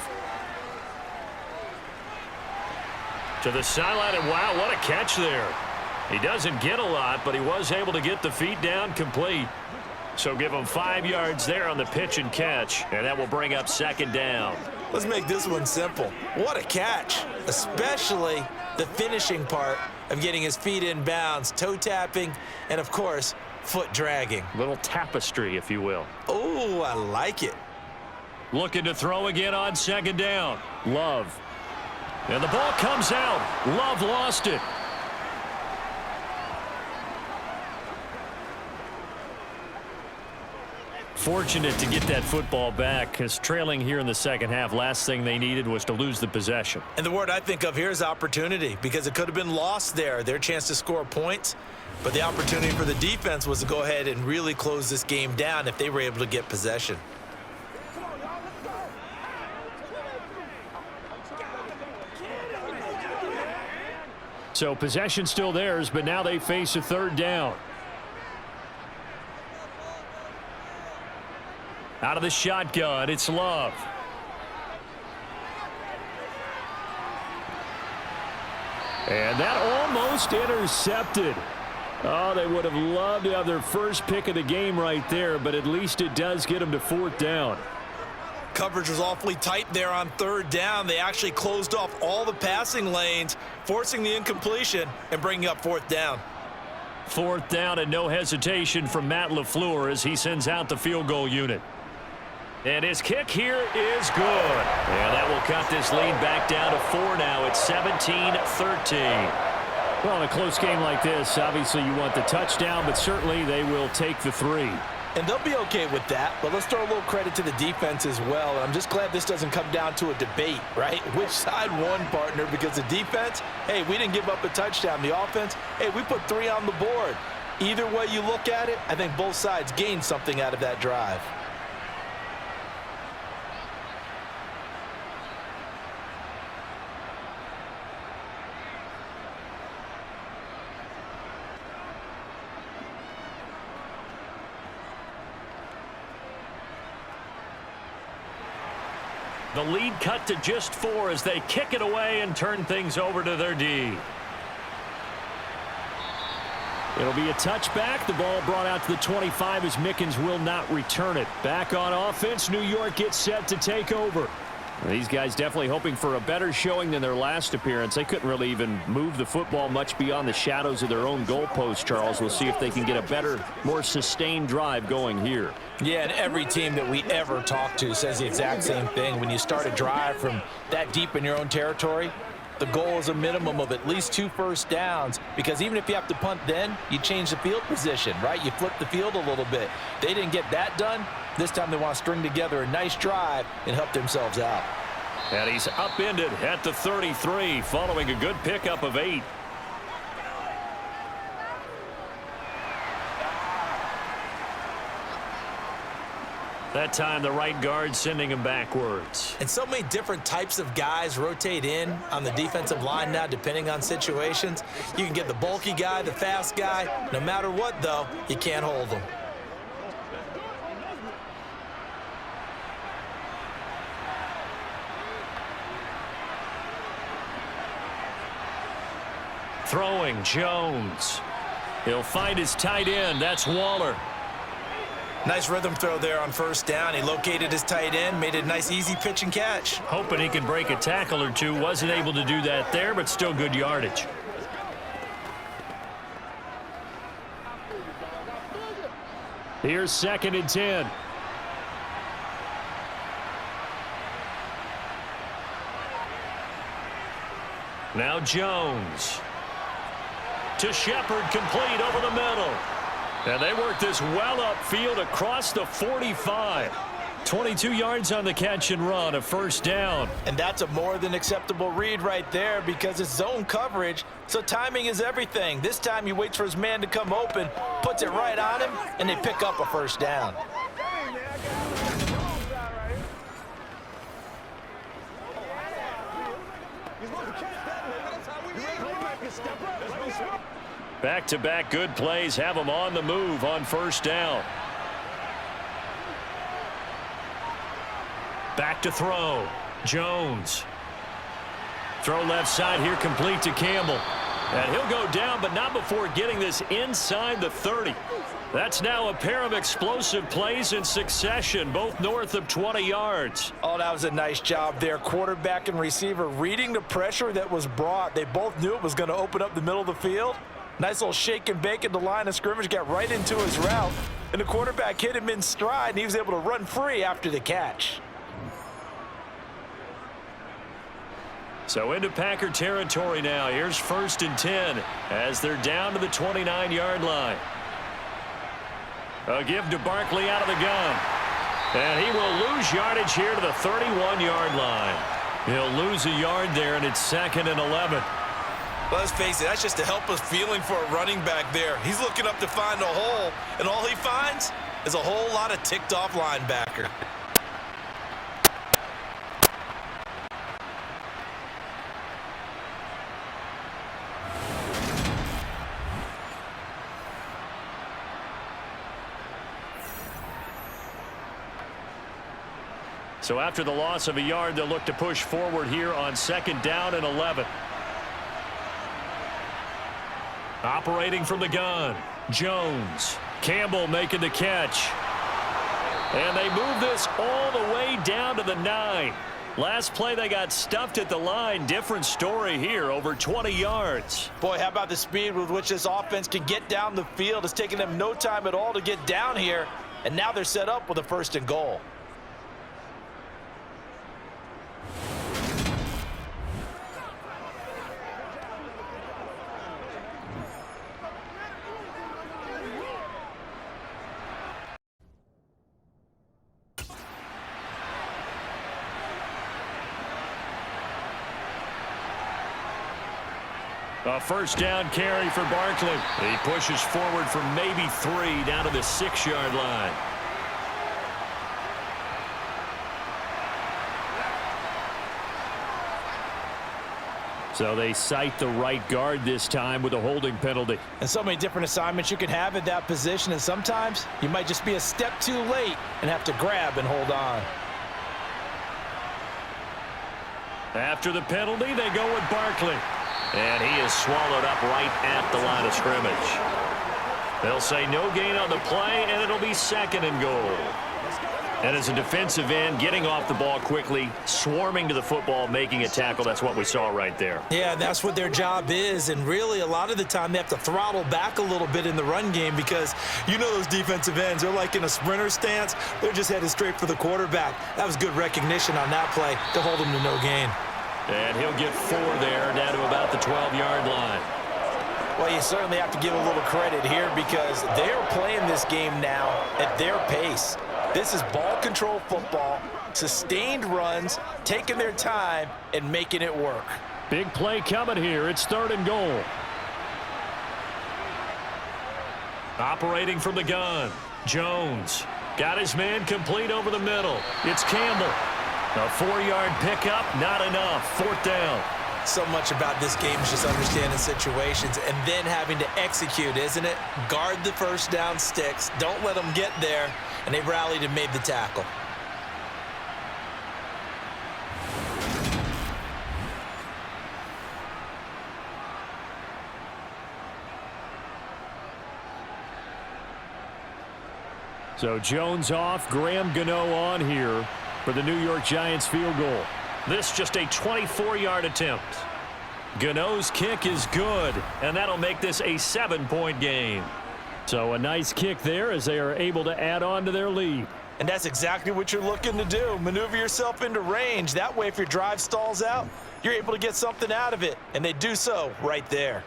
To the sideline, and wow, what a catch there. He doesn't get a lot, but he was able to get the feet down complete. So give him 5 yards there on the pitch and catch, and that will bring up 2nd down. Let's make this one simple. What a catch, especially the finishing part of getting his feet in bounds, toe tapping, and of course, foot dragging. Little tapestry, if you will. Oh, I like it. Looking to throw again on 2nd down. Love. And the ball comes out. Love lost it. Fortunate to get that football back, because trailing here in the 2nd half, last thing they needed was to lose the possession. And the word I think of here is opportunity, because it could have been lost there, their chance to score points. But the opportunity for the defense was to go ahead and really close this game down if they were able to get possession. So possession still theirs, but now they face a 3rd down. Out of the shotgun, it's Love. And that almost intercepted. Oh, they would have loved to have their first pick of the game right there, but at least it does get them to 4th down. Coverage was awfully tight there on 3rd down. They actually closed off all the passing lanes, forcing the incompletion and bringing up 4th down. 4th down and no hesitation from Matt LaFleur as he sends out the field goal unit. And his kick here is good. And that will cut this lead back down to 4 now. It's 17-13. Well, in a close game like this, obviously you want the touchdown, but certainly they will take the 3. And they'll be okay with that, but let's throw a little credit to the defense as well. And I'm just glad this doesn't come down to a debate, right? Which side won, partner? Because the defense, hey, we didn't give up a touchdown. The offense, hey, we put 3 on the board. Either way you look at it, I think both sides gained something out of that drive. The lead cut to just 4 as they kick it away and turn things over to their D. It'll be a touchback. The ball brought out to the 25 as Mickens will not return it. Back on offense, New York gets set to take over. These guys definitely hoping for a better showing than their last appearance. They couldn't really even move the football much beyond the shadows of their own goalpost, Charles. We'll see if they can get a better, more sustained drive going here. Yeah, and every team that we ever talk to says the exact same thing. When you start a drive from that deep in your own territory, the goal is a minimum of at least 2 first downs, because even if you have to punt then, you change the field position, right? You flip the field a little bit. They didn't get that done. This time they want to string together a nice drive and help themselves out. And he's upended at the 33 following a good pickup of 8. That time the right guard sending him backwards. And so many different types of guys rotate in on the defensive line now depending on situations. You can get the bulky guy, the fast guy. No matter what, though, you can't hold them. Throwing, Jones. He'll find his tight end. That's Waller. Nice rhythm throw there on first down. He located his tight end, made it a nice easy pitch and catch. Hoping he could break a tackle or two. Wasn't able to do that there, but still good yardage. Here's 2nd and 10. Now Jones. To Shepard, complete over the middle. And they work this well upfield across the 45. 22 yards on the catch and run, a first down. And that's a more than acceptable read right there because it's zone coverage, so timing is everything. This time he waits for his man to come open, puts it right on him, and they pick up a first down. Back-to-back good plays have them on the move on first down. Back to throw. Jones. Throw left side here, complete to Campbell. And he'll go down, but not before getting this inside the 30. That's now a pair of explosive plays in succession, both north of 20 yards. Oh, that was a nice job there. Quarterback and receiver reading the pressure that was brought. They both knew it was going to open up the middle of the field. Nice little shake and bake at the line of scrimmage, got right into his route. And the quarterback hit him in stride, and he was able to run free after the catch. So into Packer territory now. Here's 1st and 10 as they're down to the 29-yard line. A give to Barkley out of the gun. And he will lose yardage here to the 31-yard line. He'll lose a yard there, and it's 2nd and 11. Well, let's face it, that's just a helpless feeling for a running back there. He's looking up to find a hole, and all he finds is a whole lot of ticked-off linebacker. So after the loss of a yard, they'll look to push forward here on 2nd down and 11. Operating from the gun, Jones. Campbell making the catch. And they move this all the way down to the 9. Last play they got stuffed at the line. Different story here, over 20 yards. Boy, how about the speed with which this offense can get down the field? It's taken them no time at all to get down here. And now they're set up with a 1st and goal. A 1st down carry for Barkley. He pushes forward for maybe 3 down to the 6-yard line. So they cite the right guard this time with a holding penalty. And so many different assignments you can have at that position, and sometimes you might just be a step too late and have to grab and hold on. After the penalty, they go with Barkley. And he is swallowed up right at the line of scrimmage. They'll say no gain on the play, and it'll be 2nd and goal. And as a defensive end, getting off the ball quickly, swarming to the football, making a tackle, that's what we saw right there. Yeah, that's what their job is, and really a lot of the time they have to throttle back a little bit in the run game because you know those defensive ends, they're like in a sprinter stance. They're just headed straight for the quarterback. That was good recognition on that play to hold them to no gain. And he'll get 4 there, down to about the 12-yard line. Well, you certainly have to give a little credit here because they are playing this game now at their pace. This is ball control football, sustained runs, taking their time and making it work. Big play coming here. It's 3rd and goal. Operating from the gun, Jones got his man complete over the middle. It's Campbell. A 4-yard pickup, not enough. 4th down. So much about this game is just understanding situations and then having to execute, isn't it? Guard the first down sticks. Don't let them get there. And they rallied and made the tackle. So Jones off, Graham Gano on here for the New York Giants field goal. This just a 24-yard attempt. Gano's kick is good, and that'll make this a 7-point game. So a nice kick there as they are able to add on to their lead. And that's exactly what you're looking to do. Maneuver yourself into range. That way, if your drive stalls out, you're able to get something out of it. And they do so right there.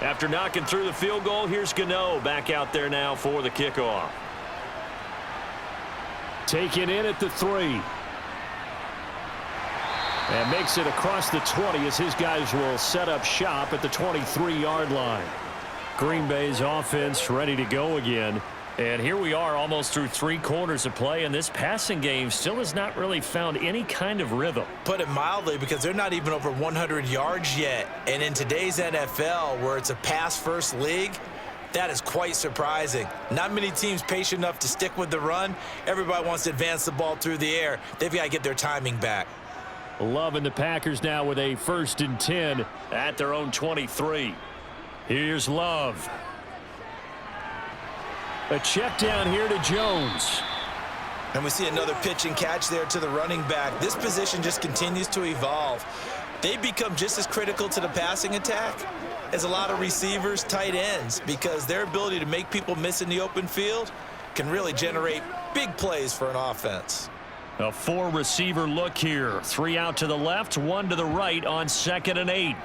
After knocking through the field goal, here's Gano back out there now for the kickoff. Taken in at the 3. And makes it across the 20 as his guys will set up shop at the 23-yard line. Green Bay's offense ready to go again. And here we are almost through 3 quarters of play, and this passing game still has not really found any kind of rhythm. Put it mildly, because they're not even over 100 yards yet. And in today's NFL, where it's a pass-first league, that is quite surprising. Not many teams patient enough to stick with the run. Everybody wants to advance the ball through the air. They've got to get their timing back. Love and the Packers now with a 1st and 10 at their own 23. Here's Love. A check down here to Jones. And we see another pitch and catch there to the running back. This position just continues to evolve. They become just as critical to the passing attack as a lot of receivers, tight ends, because their ability to make people miss in the open field can really generate big plays for an offense. A 4-receiver look here. 3 out to the left, 1 to the right on 2nd and 8.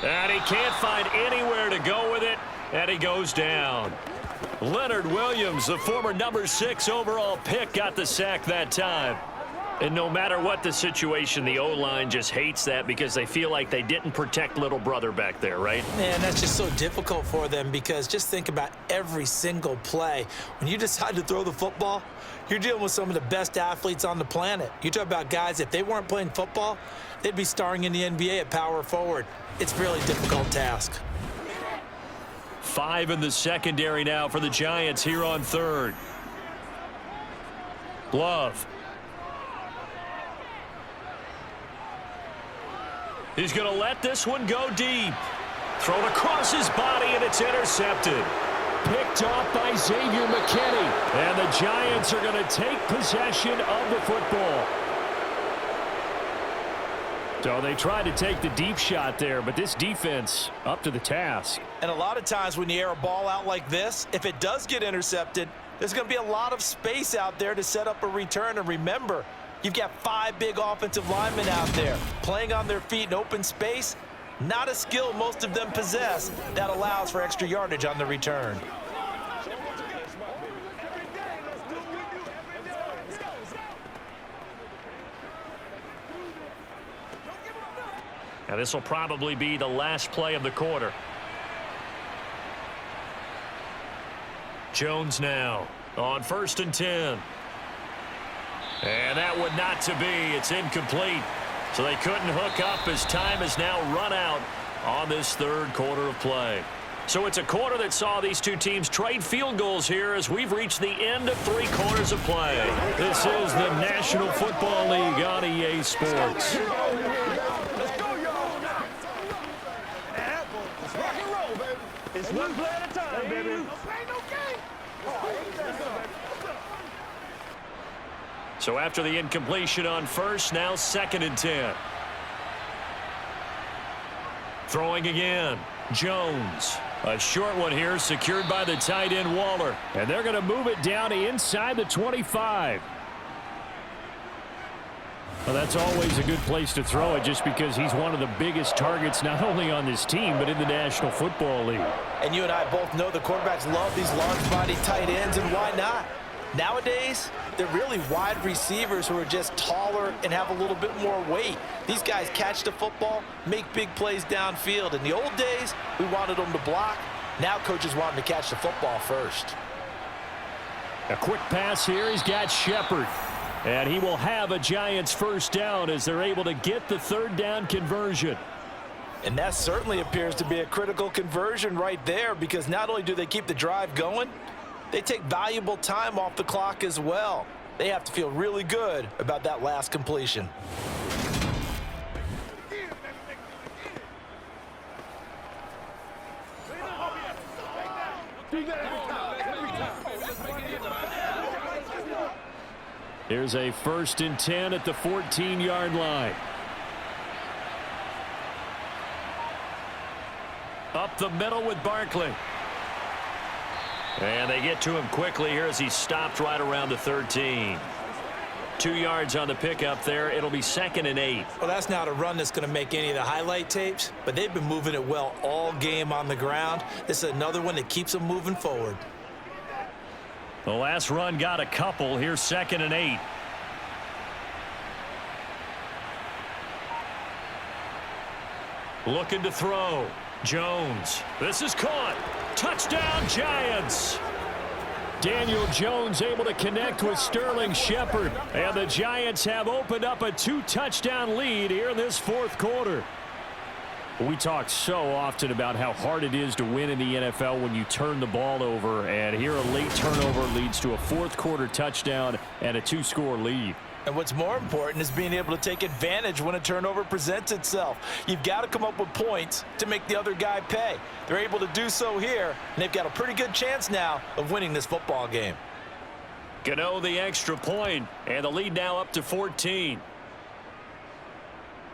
And he can't find anywhere to go with it, and he goes down. Leonard Williams, the former number 6 overall pick, got the sack that time. And no matter what the situation, the O-line just hates that because they feel like they didn't protect little brother back there, right? Man, that's just so difficult for them because just think about every single play. When you decide to throw the football, you're dealing with some of the best athletes on the planet. You talk about guys, if they weren't playing football, they'd be starring in the NBA at power forward. It's a really difficult task. 5 in the secondary now for the Giants here on 3rd. Glove. He's going to let this one go deep. Thrown across his body, and it's intercepted. Picked off by Xavier McKinney. And the Giants are going to take possession of the football. So they tried to take the deep shot there, but this defense up to the task. And a lot of times when you air a ball out like this, if it does get intercepted, there's going to be a lot of space out there to set up a return. And remember, you've got 5 big offensive linemen out there playing on their feet in open space. Not a skill most of them possess that allows for extra yardage on the return. Now this will probably be the last play of the quarter. Jones now on 1st and 10. And that would not to be. It's incomplete. So they couldn't hook up as time is now run out on this 3rd quarter of play. So it's a quarter that saw these two teams trade field goals here as we've reached the end of 3 quarters of play. This is the National Football League on EA Sports. It's So after the incompletion on first, now 2nd and 10. Throwing again, Jones. A short one here, secured by the tight end Waller. And they're going to move it down inside the 25. Well, that's always a good place to throw it just because he's one of the biggest targets not only on this team but in the National Football League. And you and I both know the quarterbacks love these large-body tight ends, and why not? Nowadays, they're really wide receivers who are just taller and have a little bit more weight. These guys catch the football, make big plays downfield. In the old days, we wanted them to block. Now coaches want them to catch the football first. A quick pass here. He's got Shepard. And he will have a Giants first down as they're able to get the 3rd down conversion. And that certainly appears to be a critical conversion right there, because not only do they keep the drive going, they take valuable time off the clock as well. They have to feel really good about that last completion. Here's a 1st and 10 at the 14-yard line. Up the middle with Barkley. And they get to him quickly here as he stopped right around the 13. 2 yards on the pickup there. It'll be 2nd and 8. Well, that's not a run that's going to make any of the highlight tapes, but they've been moving it well all game on the ground. This is another one that keeps them moving forward. The last run got a couple. Here's 2nd and 8. Looking to throw. Jones. This is caught. Touchdown, Giants. Daniel Jones able to connect with Sterling Shepard. And the Giants have opened up a 2-touchdown lead here in this 4th quarter. We talk so often about how hard it is to win in the NFL when you turn the ball over. And here a late turnover leads to a 4th quarter touchdown and a 2-score lead. And what's more important is being able to take advantage when a turnover presents itself. You've got to come up with points to make the other guy pay. They're able to do so here, and they've got a pretty good chance now of winning this football game. Gano the extra point, and the lead now up to 14.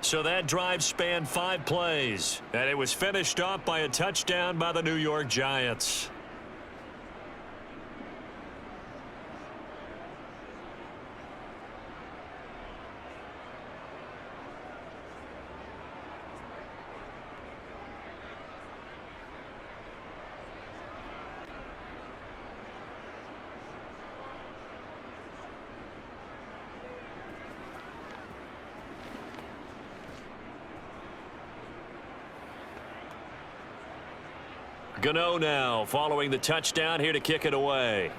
So that drive spanned 5 plays, and it was finished off by a touchdown by the New York Giants. Gano now following the touchdown here to kick it away.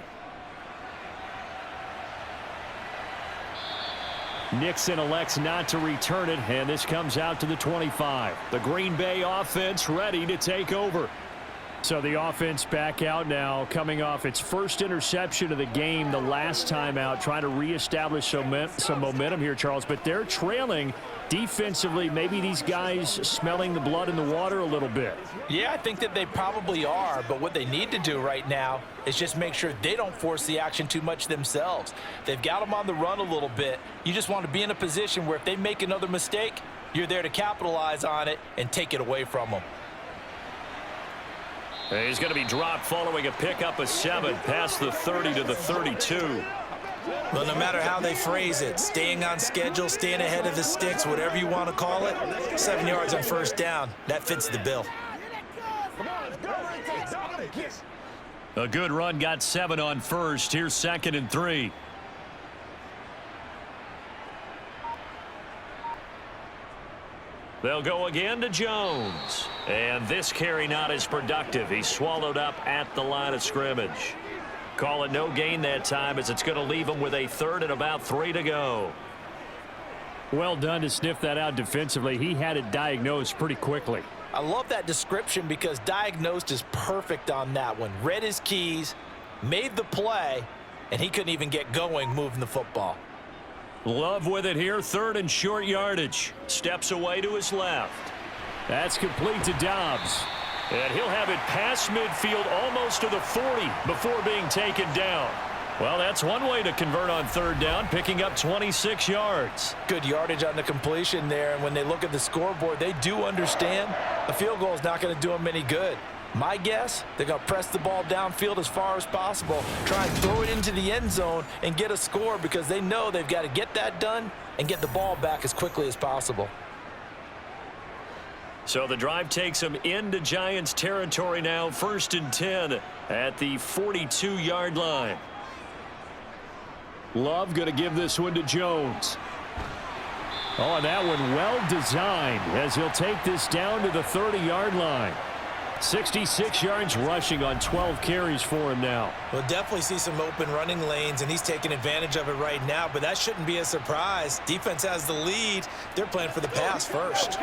Nixon elects not to return it, and this comes out to the 25. The Green Bay offense ready to take over. So the offense back out now, coming off its first interception of the game the last time out, trying to reestablish some momentum here, Charles. But they're trailing defensively. Maybe these guys smelling the blood in the water a little bit. Yeah, I think that they probably are, but what they need to do right now is just make sure they don't force the action too much themselves. They've got them on the run a little bit. You just want to be in a position where if they make another mistake, you're there to capitalize on it and take it away from them. He's going to be dropped following a pickup of 7 past the 30 to the 32. Well, no matter how they phrase it, staying on schedule, staying ahead of the sticks, whatever you want to call it, 7 yards on first down, that fits the bill. A good run got 7 on first. Here's 2nd and 3. They'll go again to Jones. And this carry not as productive. He's swallowed up at the line of scrimmage. Call it no gain that time as it's going to leave him with a 3rd and about 3 to go. Well done to sniff that out defensively. He had it diagnosed pretty quickly. I love that description because diagnosed is perfect on that one. Read his keys, made the play, and he couldn't even get going moving the football. Love with it here, 3rd and short yardage. Steps away to his left. That's complete to Dobbs. And he'll have it past midfield almost to the 40 before being taken down. Well, that's one way to convert on third down, picking up 26 yards. Good yardage on the completion there, and when they look at the scoreboard, they do understand a field goal is not going to do them any good. My guess, they're going to press the ball downfield as far as possible, try and throw it into the end zone and get a score because they know they've got to get that done and get the ball back as quickly as possible. So the drive takes them into Giants territory now, 1st and 10 at the 42-yard line. Love going to give this one to Jones. Oh, and that one well designed as he'll take this down to the 30-yard line. 66 yards rushing on 12 carries for him now. We'll definitely see some open running lanes, and he's taking advantage of it right now, but that shouldn't be a surprise. Defense has the lead. They're playing for the pass first.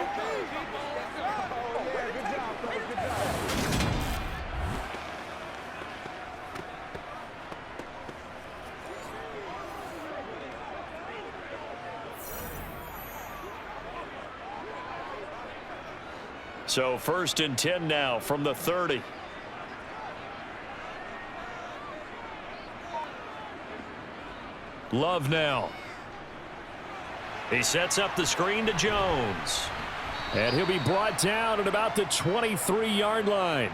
So 1st and 10 now from the 30. Love now. He sets up the screen to Jones. And he'll be brought down at about the 23-yard line.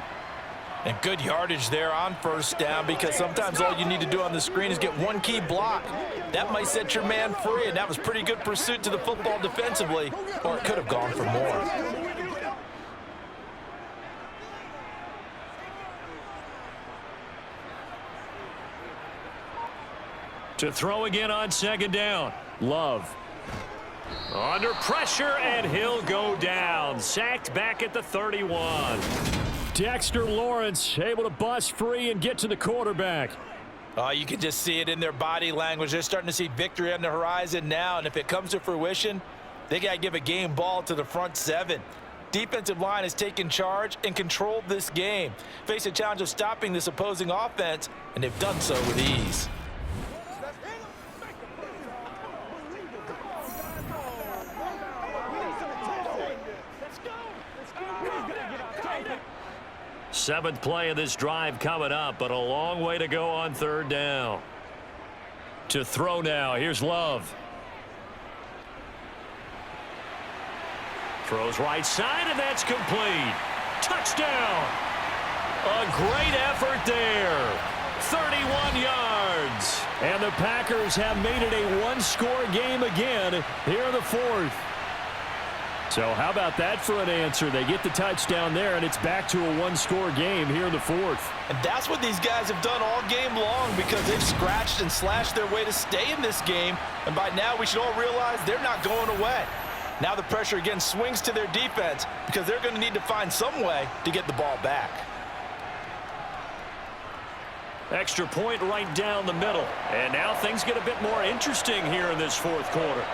And good yardage there on 1st down because sometimes all you need to do on the screen is get one key block. That might set your man free, and that was pretty good pursuit to the football defensively, or it could have gone for more. To throw again on 2nd down. Love. Under pressure, and he'll go down. Sacked back at the 31. Dexter Lawrence able to bust free and get to the quarterback. Oh, you can just see it in their body language. They're starting to see victory on the horizon now, and if it comes to fruition, they got to give a game ball to the front 7. Defensive line has taken charge and controlled this game. Face a challenge of stopping this opposing offense, and they've done so with ease. Seventh play of this drive coming up, but a long way to go on 3rd down. To throw now, here's Love. Throws right side, and that's complete. Touchdown! A great effort there. 31 yards. And the Packers have made it a one-score game again here in the 4th. So how about that for an answer? They get the touchdown there, and it's back to a one-score game here in the 4th. And that's what these guys have done all game long because they've scratched and slashed their way to stay in this game. And by now, we should all realize they're not going away. Now the pressure again swings to their defense because they're going to need to find some way to get the ball back. Extra point right down the middle. And now things get a bit more interesting here in this 4th quarter.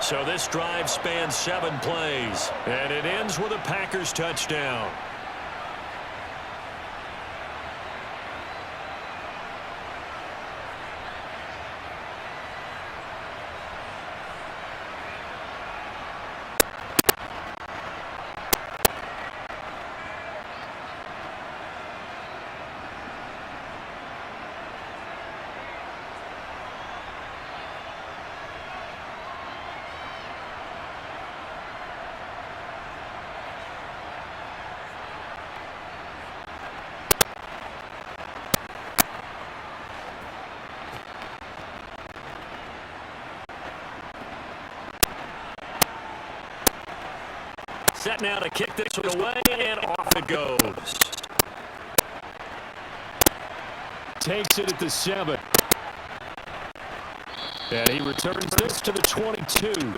So this drive spans 7 plays, and it ends with a Packers touchdown. Set now to kick this one away, and off it goes. Takes it at the 7. And he returns this to the 22.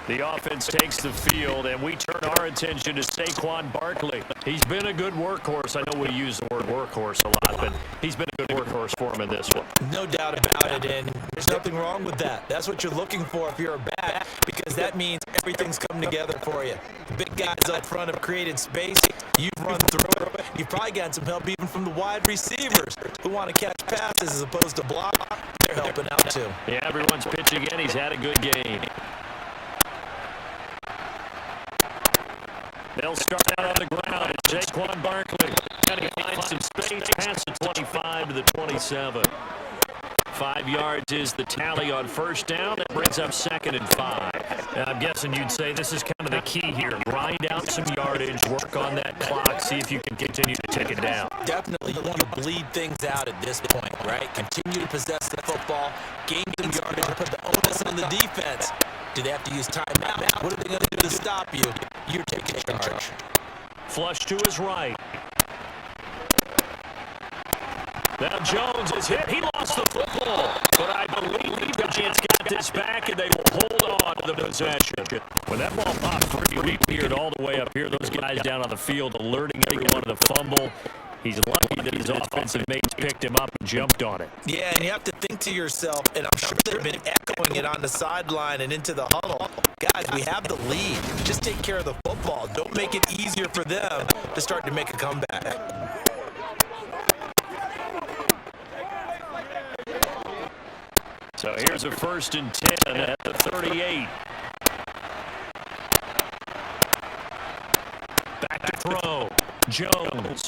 The offense takes the field, and we turn our attention to Saquon Barkley. He's been a good workhorse. I know we use the word workhorse a lot, but he's been a good workhorse for him in this one. No doubt about it, and there's nothing wrong with that. That's what you're looking for if you're a back, because that means everything's come together for you. The big guys up front have created space. You've run through it. You've probably gotten some help even from the wide receivers who want to catch passes as opposed to block. They're helping out too. Yeah, everyone's pitching in. He's had a good game. They'll start out on the ground. It's Saquon Barkley. Got to find some space past the 25 to the 27. 5 yards is the tally on first down. That brings up 2nd and 5. And I'm guessing you'd say this is kind of the key here. Grind out some yardage, work on that clock, see if you can continue to take it down. Definitely, you want to bleed things out at this point, right? Continue to possess the football, gain some yardage, and put the onus on the defense. Do they have to use timeout? What are they going to do to stop you? You're taking charge. Flush to his right. Now Jones is hit. He lost the football. But I believe the Giants got this back, and they will hold on to the possession. When that ball popped free, we appeared all the way up here. Those guys down on the field alerting everyone to the fumble. He's lucky that his offensive mates picked him up and jumped on it. Yeah, and you have to think to yourself, and I'm sure they've been echoing it on the sideline and into the huddle. Guys, we have the lead. Just take care of the football. Don't make it easier for them to start to make a comeback. So here's a 1st and 10 at the 38. Back to throw. Jones.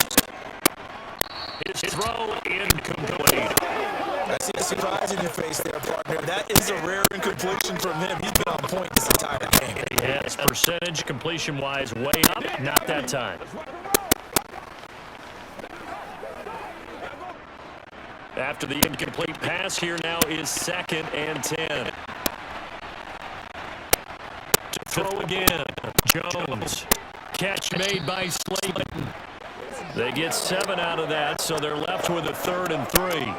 His throw incomplete. I see a surprise in your face there, partner. That is a rare incompletion from him. He's been on point this entire game. Yes, percentage completion-wise way up. Not that time. After the incomplete pass, here now is 2nd and 10. To throw again. Jones. Catch made by Slayton. They get 7 out of that, so they're left with a 3rd and 3.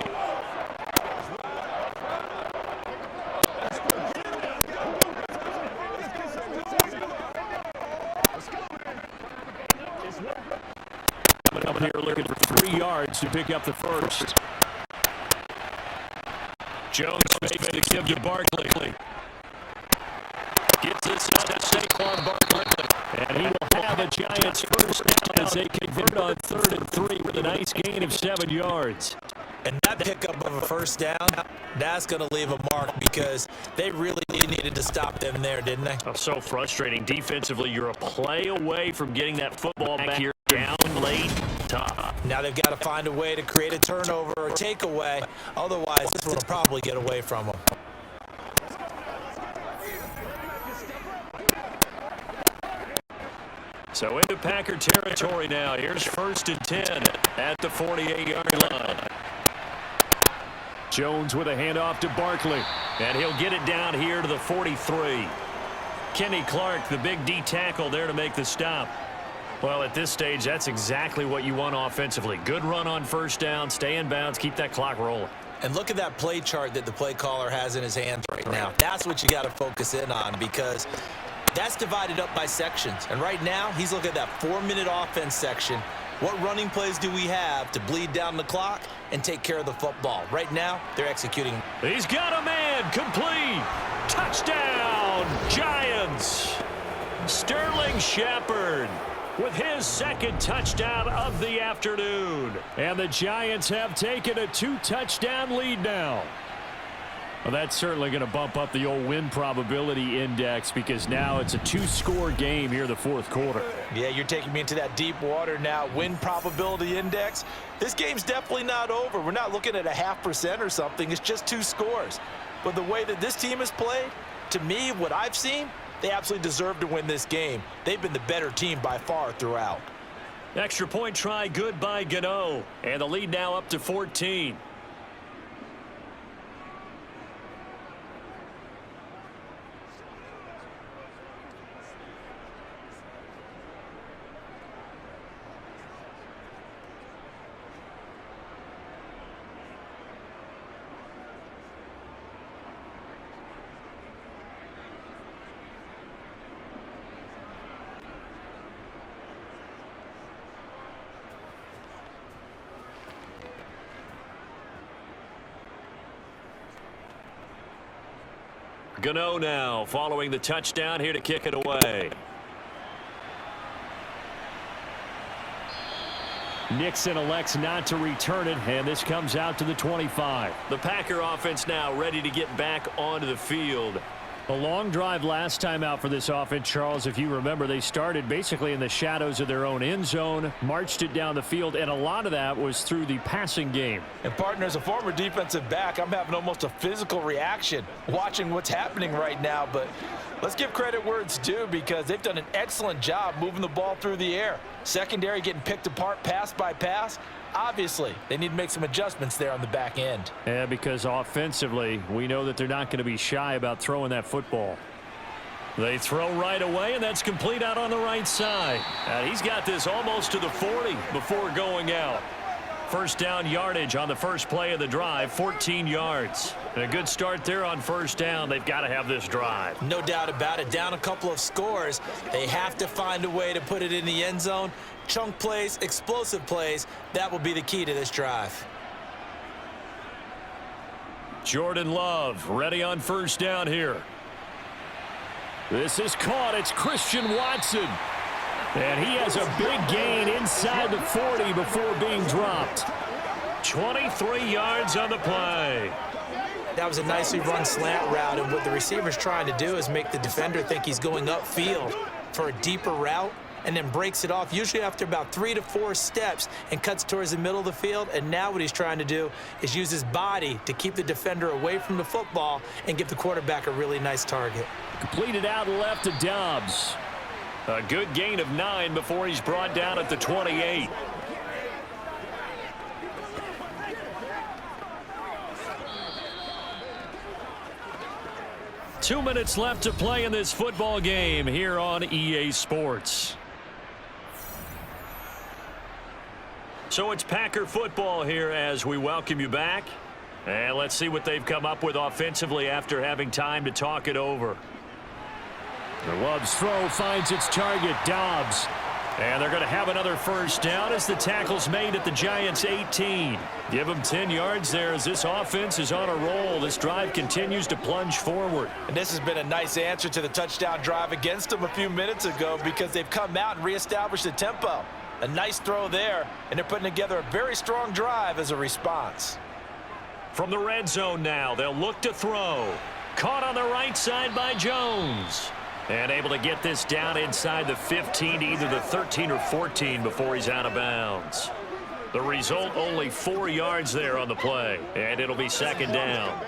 Coming up here looking for 3 yards to pick up the first. Jones makes the give to Barkley. Gets this out to Saquon Barkley. And he will have a Giants first down as they convert on 3rd and 3 with a nice gain of 7 yards. And that pickup of a first down, that's going to leave a mark because they really needed to stop them there, didn't they? Oh, so frustrating. Defensively, you're a play away from getting that football back here down late. Tough. Now they've got to find a way to create a turnover or takeaway. Otherwise, this one will probably get away from them. So into Packer territory now. Here's 1st and 10 at the 48-yard line. Jones with a handoff to Barkley. And he'll get it down here to the 43. Kenny Clark, the big D tackle there to make the stop. Well, at this stage, that's exactly what you want offensively. Good run on first down, stay in bounds, keep that clock rolling. And look at that play chart that the play caller has in his hands right now. That's what you got to focus in on because that's divided up by sections. And right now, he's looking at that 4-minute offense section. What running plays do we have to bleed down the clock and take care of the football? Right now, they're executing. He's got a man, complete. Touchdown, Giants. Sterling Shepard with his 2nd touchdown of the afternoon. And the Giants have taken a 2-touchdown lead now. Well, that's certainly going to bump up the old win probability index because now it's a 2-score game here in the 4th quarter. Yeah, you're taking me into that deep water now. Win probability index. This game's definitely not over. We're not looking at a 0.5% or something. It's just 2 scores. But the way that this team has played, to me, what I've seen, they absolutely deserve to win this game. They've been the better team by far throughout. Extra point try good by Gano. And the lead now up to 14. Gano now following the touchdown here to kick it away. Nixon elects not to return it, and this comes out to the 25. The Packer offense now ready to get back onto the field. A long drive last time out for this offense, Charles. If you remember, they started basically in the shadows of their own end zone, marched it down the field, and a lot of that was through the passing game. And partner, as a former defensive back, I'm having almost a physical reaction watching what's happening right now. But let's give credit where it's due, because they've done an excellent job moving the ball through the air. Secondary getting picked apart pass by pass. Obviously, they need to make some adjustments there on the back end. Yeah, because offensively, we know that they're not going to be shy about throwing that football. They throw right away, and that's complete out on the right side. And he's got this almost to the 40 before going out. First down yardage on the first play of the drive, 14 yards. And a good start there on first down. They've got to have this drive. No doubt about it. Down a couple of scores. They have to find a way to put it in the end zone. Chunk plays, explosive plays, that will be the key to this drive. Jordan Love ready on first down here. This is caught. It's Christian Watson. And he has a big gain inside the 40 before being dropped. 23 yards on the play. That was a nicely run slant route, and what the receiver's trying to do is make the defender think he's going upfield for a deeper route, and then breaks it off, usually after about 3 to 4 steps, and cuts towards the middle of the field. And now what he's trying to do is use his body to keep the defender away from the football and give the quarterback a really nice target. Completed out left to Dobbs. A good gain of 9 before he's brought down at the 28. Two minutes left to play in this football game here on EA Sports. So it's Packer football here as we welcome you back. And let's see what they've come up with offensively after having time to talk it over. Love's throw finds its target, Dobbs. And they're going to have another first down as the tackle's made at the Giants' 18. Give them 10 yards there as this offense is on a roll. This drive continues to plunge forward. And this has been a nice answer to the touchdown drive against them a few minutes ago, because they've come out and reestablished the tempo. A nice throw there, and they're putting together a very strong drive as a response. From the red zone now, they'll look to throw. Caught on the right side by Jones. And able to get this down inside the 15, either the 13 or 14 before he's out of bounds. The result, only 4 yards there on the play. And it'll be second down.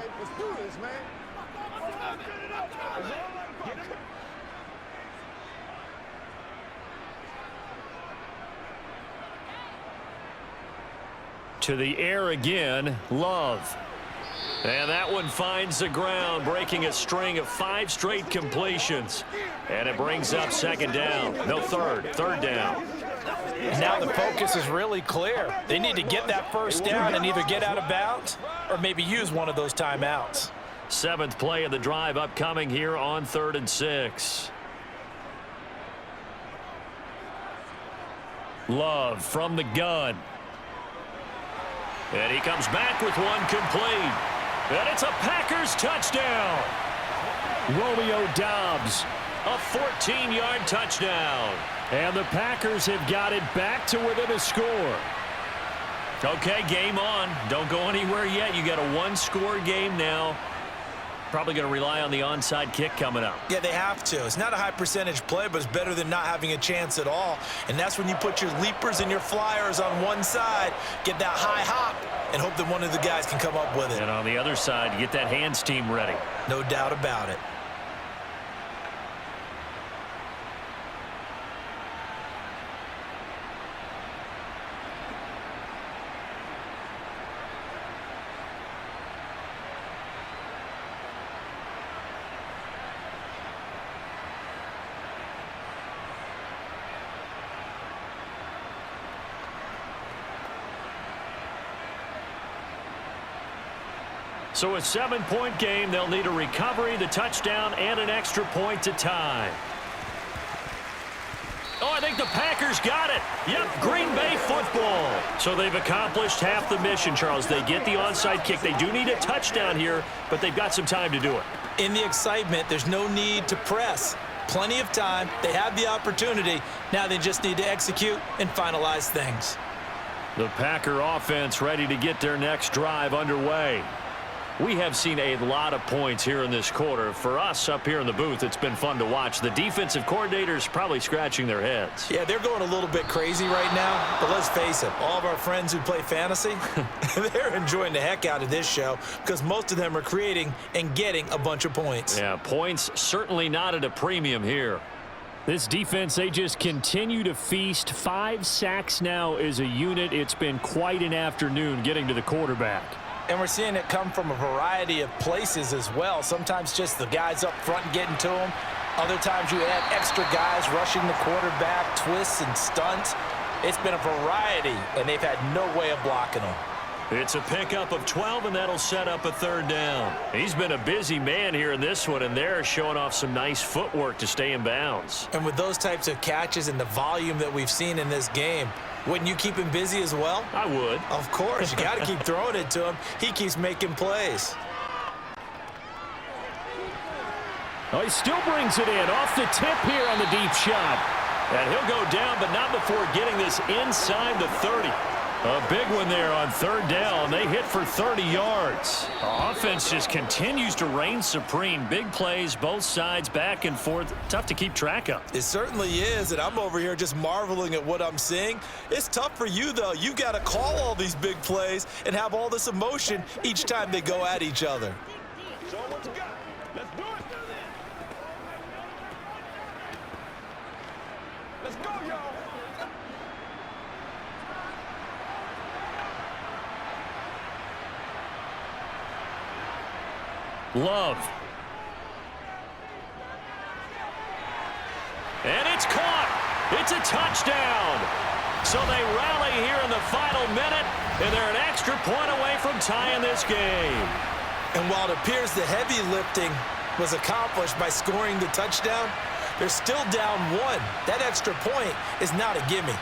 To the air again, Love. And that one finds the ground, breaking a string of 5 straight completions. And it brings up second down. No, third down. And now the focus is really clear. They need to get that first down and either get out of bounds or maybe use one of those timeouts. 7th play of the drive upcoming here on 3rd and 6. Love from the gun. And he comes back with one complete. And it's a Packers touchdown. Romeo Dobbs. A 14-yard touchdown. And the Packers have got it back to within a score. Okay, game on. Don't go anywhere yet. You got a 1-score game now. Probably going to rely on the onside kick coming up. Yeah, they have to. It's not a high percentage play, but it's better than not having a chance at all. And that's when you put your leapers and your flyers on one side, get that high hop, and hope that one of the guys can come up with it. And on the other side, you get that hands team ready. No doubt about it. So a 7-point game. They'll need a recovery, the touchdown, and an extra point to tie. Oh, I think the Packers got it. Yep, Green Bay football. So they've accomplished half the mission, Charles. They get the onside kick. They do need a touchdown here, but they've got some time to do it. In the excitement, there's no need to press. Plenty of time. They have the opportunity. Now they just need to execute and finalize things. The Packer offense ready to get their next drive underway. We have seen a lot of points here in this quarter. For us up here in the booth, it's been fun to watch. The defensive coordinators probably scratching their heads. Yeah, they're going a little bit crazy right now, but let's face it, all of our friends who play fantasy, they're enjoying the heck out of this show because most of them are creating and getting a bunch of points. Yeah, points certainly not at a premium here. This defense, they just continue to feast. 5 sacks now as a unit. It's been quite an afternoon getting to the quarterback. And we're seeing it come from a variety of places as well. Sometimes just the guys up front getting to them. Other times you add extra guys rushing the quarterback, twists and stunts. It's been a variety, and they've had no way of blocking them. It's a pickup of 12, and that'll set up a 3rd down. He's been a busy man here in this one, and they're showing off some nice footwork to stay in bounds. And with those types of catches and the volume that we've seen in this game, wouldn't you keep him busy as well? I would. Of course. You got to keep throwing it to him. He keeps making plays. Oh, he still brings it in off the tip here on the deep shot. And he'll go down, but not before getting this inside the 30. A big one there on 3rd down. They hit for 30 yards. Offense just continues to reign supreme. Big plays, both sides, back and forth. Tough to keep track of. It certainly is, and I'm over here just marveling at what I'm seeing. It's tough for you, though. You got to call all these big plays and have all this emotion each time they go at each other. Show what you got. Let's do it. Let's go, y'all. Love. And it's caught. It's a touchdown. So they rally here in the final minute, and they're an extra point away from tying this game. And while it appears the heavy lifting was accomplished by scoring the touchdown, they're still down 1. That extra point is not a gimme.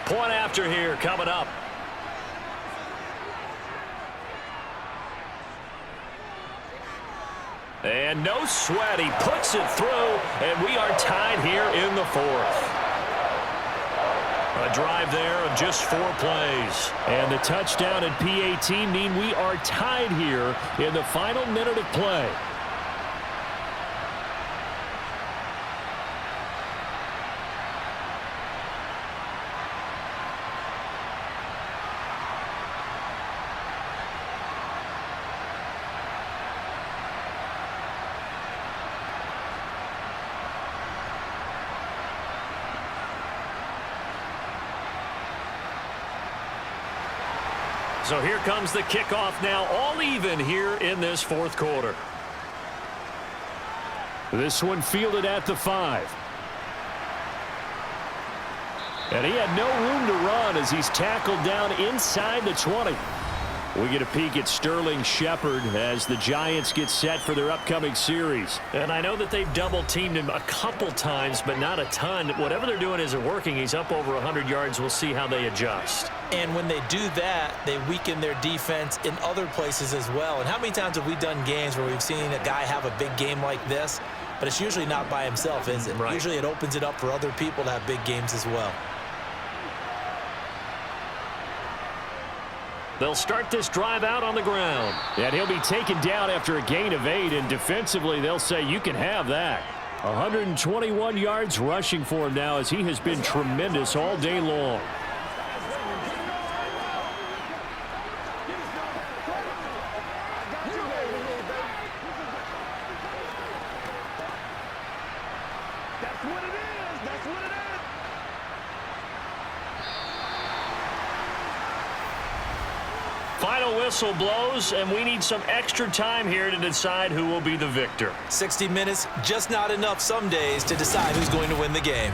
Point after here coming up. And no sweat. He puts it through, and we are tied here in the 4th. A drive there of just 4 plays. And the touchdown and PAT mean we are tied here in the final minute of play. So here comes the kickoff now, all even here in this 4th quarter. This one fielded at the 5. And he had no room to run as he's tackled down inside the 20. We get a peek at Sterling Shepard as the Giants get set for their upcoming series. And I know that they've double-teamed him a couple times, but not a ton. Whatever they're doing isn't working. He's up over 100 yards. We'll see how they adjust. And when they do that, they weaken their defense in other places as well. And how many times have we done games where we've seen a guy have a big game like this, but it's usually not by himself, is it? Right. Usually it opens it up for other people to have big games as well. They'll start this drive out on the ground. And he'll be taken down after a gain of 8, and defensively they'll say you can have that. 121 yards rushing for him now as he has been tremendous all day long. That's what it is. That's what it is. Final whistle blows, and we need some extra time here to decide who will be the victor. 60 minutes, just not enough some days to decide who's going to win the game.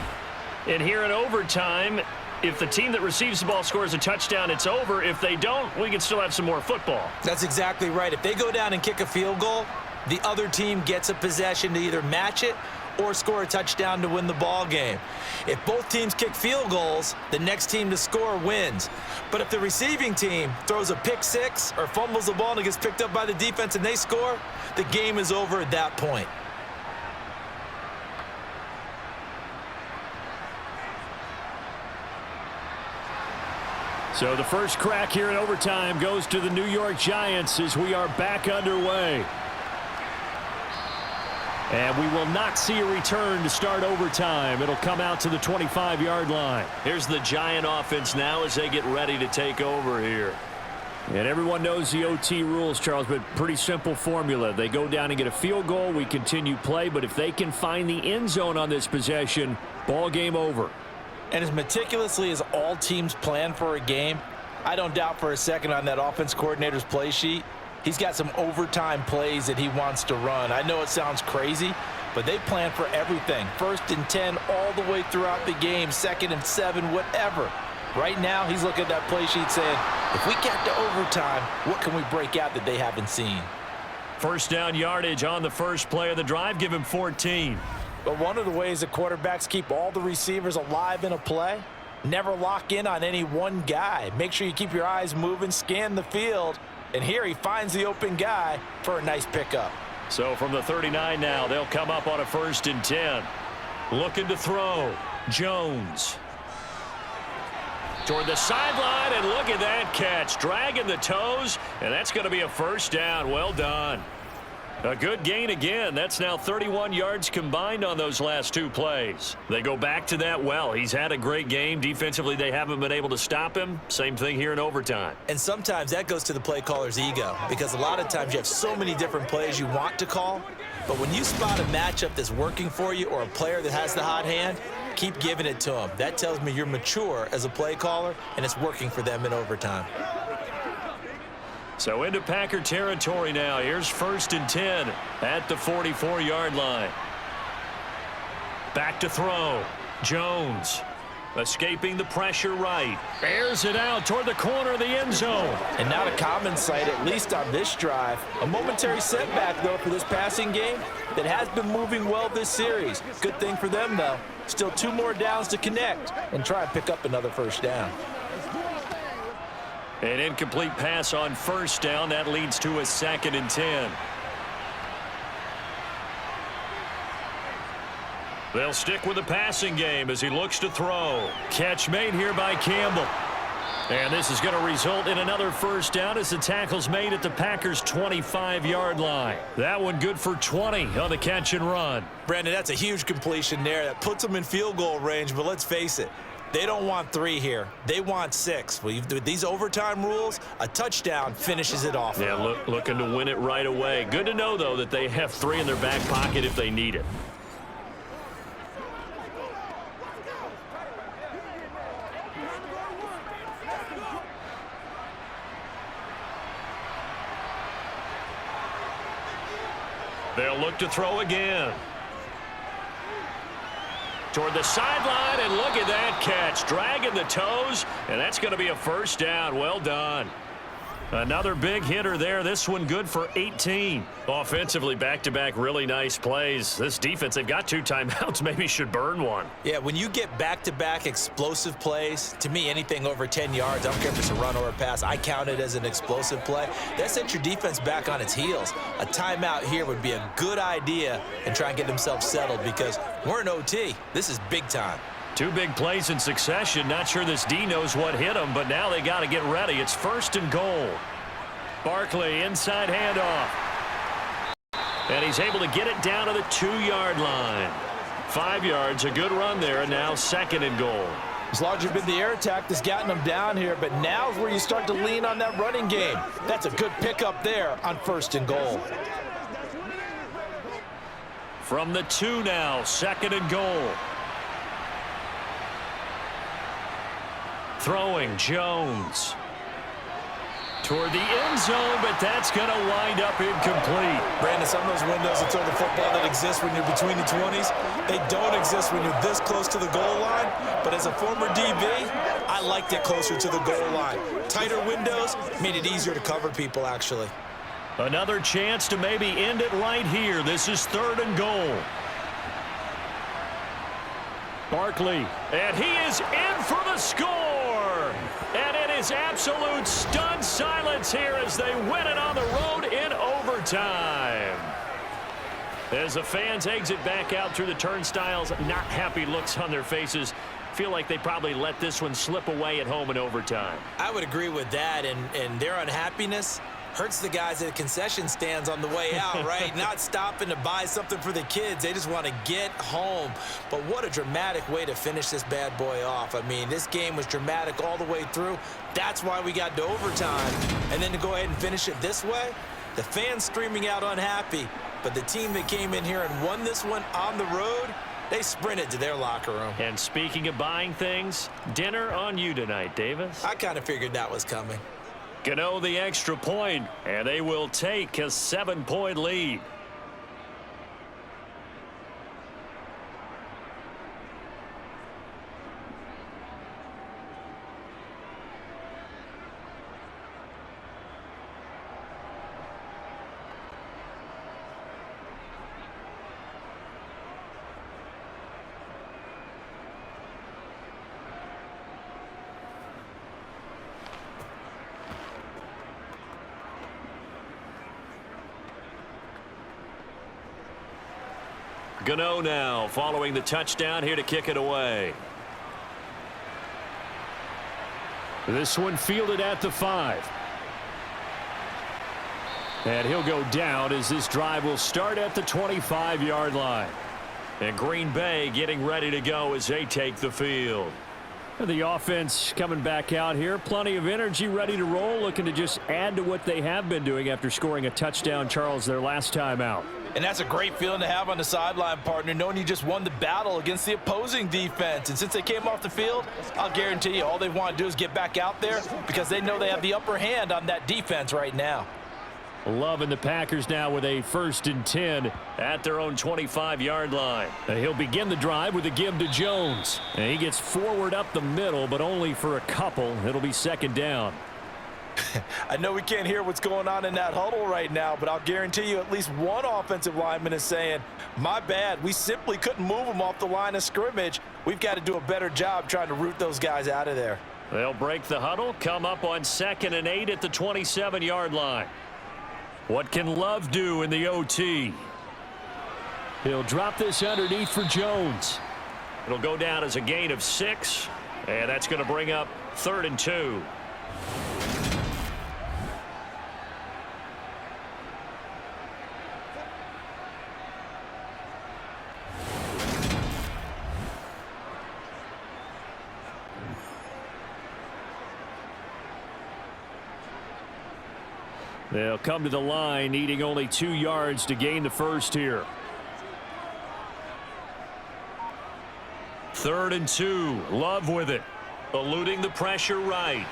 And here in overtime, if the team that receives the ball scores a touchdown, it's over. If they don't, we can still have some more football. That's exactly right. If they go down and kick a field goal, the other team gets a possession to either match it or score a touchdown to win the ball game. If both teams kick field goals, the next team to score wins. But if the receiving team throws a pick six or fumbles the ball and it gets picked up by the defense and they score, the game is over at that point. So the first crack here in overtime goes to the New York Giants as we are back underway. And we will not see a return to start overtime. It'll come out to the 25-yard line. Here's the Giant offense now as they get ready to take over here. And everyone knows the OT rules, Charles, but pretty simple formula. They go down and get a field goal, we continue play, but if they can find the end zone on this possession, ball game over. And as meticulously as all teams plan for a game, I don't doubt for a second on that offense coordinator's play sheet, he's got some overtime plays that he wants to run. I know it sounds crazy, but they plan for everything. 1st and 10 all the way throughout the game, 2nd and 7, whatever. Right now, he's looking at that play sheet saying, if we get to overtime, what can we break out that they haven't seen? First down yardage on the first play of the drive. Give him 14. But one of the ways that quarterbacks keep all the receivers alive in a play, never lock in on any one guy. Make sure you keep your eyes moving, scan the field, and here he finds the open guy for a nice pickup. So from the 39 now, they'll come up on a 1st and 10. Looking to throw. Jones. Toward the sideline, and look at that catch. Dragging the toes, and that's going to be a first down. Well done. A good gain again. That's now 31 yards combined on those last 2 plays. They go back to that well. He's had a great game. Defensively, they haven't been able to stop him. Same thing here in overtime. And sometimes that goes to the play caller's ego, because a lot of times you have so many different plays you want to call, but when you spot a matchup that's working for you or a player that has the hot hand, keep giving it to him. That tells me you're mature as a play caller, and it's working for them in overtime. So into Packer territory now. Here's 1st and 10 at the 44-yard line. Back to throw. Jones escaping the pressure right. Airs it out toward the corner of the end zone. And not a common sight, at least on this drive. A momentary setback, though, for this passing game that has been moving well this series. Good thing for them, though. Still 2 more downs to connect and try and pick up another first down. An incomplete pass on 1st down. That leads to a 2nd and 10. They'll stick with the passing game as he looks to throw. Catch made here by Campbell. And this is going to result in another first down as the tackle's made at the Packers' 25-yard line. That one good for 20 on the catch and run. Brandon, that's a huge completion there. That puts them in field goal range, but let's face it. They don't want 3 here. They want 6. With these overtime rules, a touchdown finishes it off. Yeah, looking to win it right away. Good to know, though, that they have 3 in their back pocket if they need it. They'll look to throw again. Toward the sideline, and look at that catch. Dragging the toes, and that's going to be a first down. Well done. Another big hitter there. This one good for 18. Offensively, back-to-back really nice plays. This defense, they've got 2 timeouts. Maybe should burn one. Yeah, when you get back-to-back explosive plays, to me, anything over 10 yards, I don't care if it's a run or a pass, I count it as an explosive play. That sets your defense back on its heels. A timeout here would be a good idea and try and get themselves settled because we're in OT. This is big time. 2 big plays in succession. Not sure this D knows what hit him, but now they got to get ready. It's 1st and goal. Barkley, inside handoff. And he's able to get it down to the 2-yard line. 5 yards, a good run there, and now 2nd and goal. It's largely been the air attack that's gotten them down here, but now's where you start to lean on that running game. That's a good pickup there on 1st and goal. From the 2 now, 2nd and goal. Throwing Jones toward the end zone, but that's going to wind up incomplete. Brandon, some of those windows to throw the football that exist when you're between the 20s, they don't exist when you're this close to the goal line. But as a former DB, I liked it closer to the goal line. Tighter windows made it easier to cover people, actually. Another chance to maybe end it right here. This is 3rd and goal. Barkley, and he is in for the score. And it is absolute stunned silence here as they win it on the road in overtime. As the fans exit back out through the turnstiles, not happy looks on their faces feel like they probably let this one slip away at home in overtime. I would agree with that, and their unhappiness hurts the guys at the concession stands on the way out, right? Not stopping to buy something for the kids. They just want to get home. But what a dramatic way to finish this bad boy off. I mean, this game was dramatic all the way through. That's why we got to overtime. And then to go ahead and finish it this way, the fans streaming out unhappy. But the team that came in here and won this one on the road, they sprinted to their locker room. And speaking of buying things, dinner on you tonight, Davis. I kind of figured that was coming. Gano the extra point, and they will take a 7-point lead. Gano now following the touchdown here to kick it away. This one fielded at the 5. And he'll go down as this drive will start at the 25-yard line. And Green Bay getting ready to go as they take the field. The offense coming back out here. Plenty of energy, ready to roll, looking to just add to what they have been doing after scoring a touchdown, Charles, their last time out. And that's a great feeling to have on the sideline, partner, knowing you just won the battle against the opposing defense. And since they came off the field, I'll guarantee you all they want to do is get back out there because they know they have the upper hand on that defense right now. Loving the Packers now with a 1st and 10 at their own 25-yard line. And he'll begin the drive with a give to Jones. And he gets forward up the middle, but only for a couple. It'll be 2nd down. I know we can't hear what's going on in that huddle right now, but I'll guarantee you at least one offensive lineman is saying, my bad, we simply couldn't move them off the line of scrimmage. We've got to do a better job trying to root those guys out of there. They'll break the huddle, come up on 2nd and 8 at the 27-yard line. What can Love do in the OT? He'll drop this underneath for Jones. It'll go down as a gain of 6, and that's going to bring up 3rd and 2. They'll come to the line, needing only 2 yards to gain the first here. 3rd and 2. Love with it. Eluding the pressure right.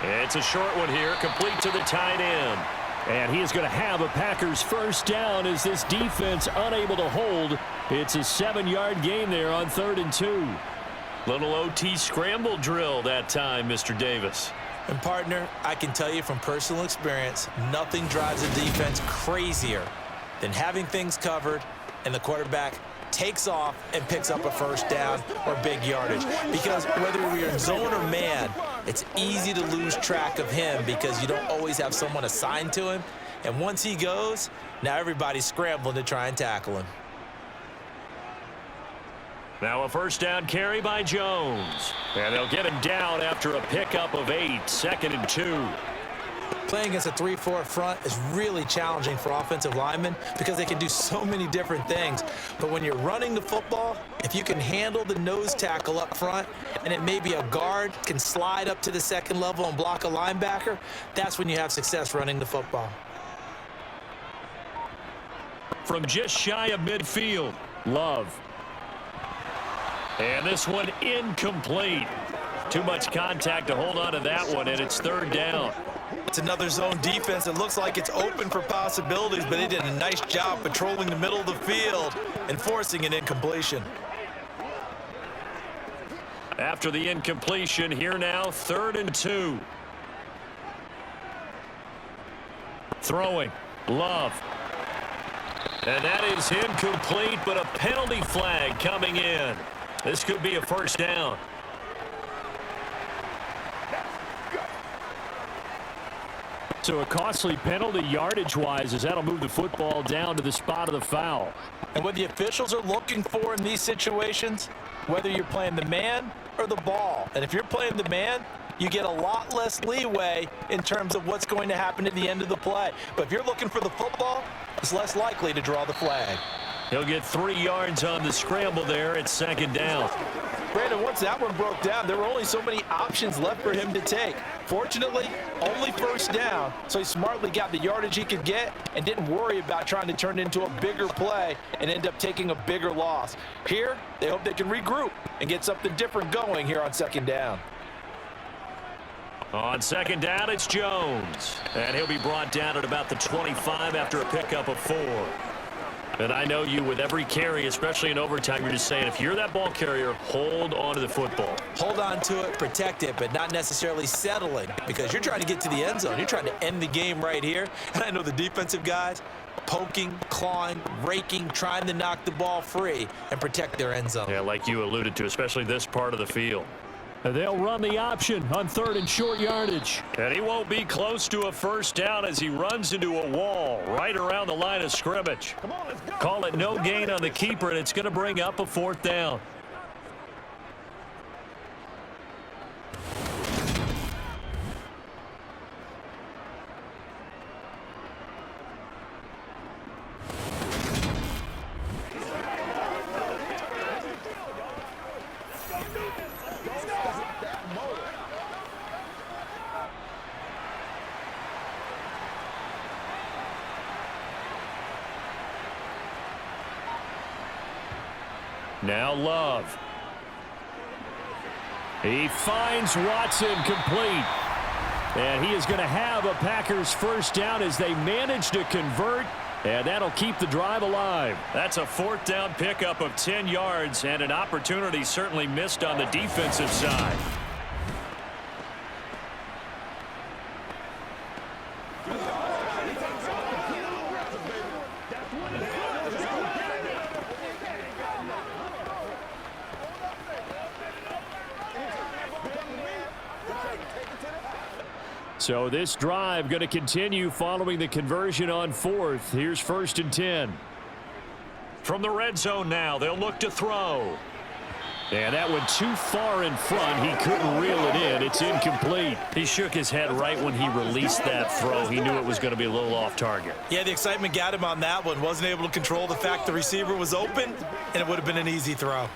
It's a short one here, complete to the tight end. And he is going to have a Packers first down as this defense unable to hold. It's a 7-yard gain there on 3rd and 2. Little OT scramble drill that time, Mr. Davis. And, partner, I can tell you from personal experience, nothing drives a defense crazier than having things covered and the quarterback takes off and picks up a first down or big yardage. Because whether you're in zone or man, it's easy to lose track of him because you don't always have someone assigned to him. And once he goes, now everybody's scrambling to try and tackle him. Now a first down carry by Jones. And they'll get him down after a pickup of 8, 2nd and 2. Playing against a 3-4 front is really challenging for offensive linemen because they can do so many different things. But when you're running the football, if you can handle the nose tackle up front and it may be a guard can slide up to the 2nd level and block a linebacker, that's when you have success running the football. From just shy of midfield, Love. and this one incomplete. Too much contact to hold on to that one, and it's 3rd down. It's another zone defense. It looks like it's open for possibilities, but they did a nice job patrolling the middle of the field and forcing an incompletion. After the incompletion, here now, 3rd and 2. Throwing, Love. And that is incomplete, but a penalty flag coming in. This could be a first down. So a costly penalty yardage-wise as that'll move the football down to the spot of the foul. And what the officials are looking for in these situations, whether you're playing the man or the ball. And if you're playing the man, you get a lot less leeway in terms of what's going to happen at the end of the play. But if you're looking for the football, it's less likely to draw the flag. He'll get 3 yards on the scramble there at 2nd down. Brandon, once that one broke down, there were only so many options left for him to take. Fortunately, only 1st down, so he smartly got the yardage he could get and didn't worry about trying to turn it into a bigger play and end up taking a bigger loss. Here, they hope they can regroup and get something different going here on 2nd down. On 2nd down, it's Jones. And he'll be brought down at about the 25 after a pickup of 4. And I know you, with every carry, especially in overtime, you're just saying, if you're that ball carrier, hold on to the football. Hold on to it, protect it, but not necessarily settling, because you're trying to get to the end zone. You're trying to end the game right here. And I know the defensive guys poking, clawing, raking, trying to knock the ball free and protect their end zone. Yeah, like you alluded to, especially this part of the field. They'll run the option on 3rd and short yardage. And he won't be close to a 1st down as he runs into a wall right around the line of scrimmage. Come on, let's go. Call it no gain on the keeper, and it's going to bring up a 4th down. Now Love. He finds Watson complete. And he is going to have a Packers 1st down as they manage to convert. And that'll keep the drive alive. That's a 4th down pickup of 10 yards and an opportunity certainly missed on the defensive side. So this drive going to continue following the conversion on 4th. Here's 1st and 10. From the red zone now, they'll look to throw. And that one too far in front. He couldn't reel it in. It's incomplete. He shook his head right when he released that throw. He knew it was going to be a little off target. Yeah, the excitement got him on that one. Wasn't able to control the fact the receiver was open, and it would have been an easy throw.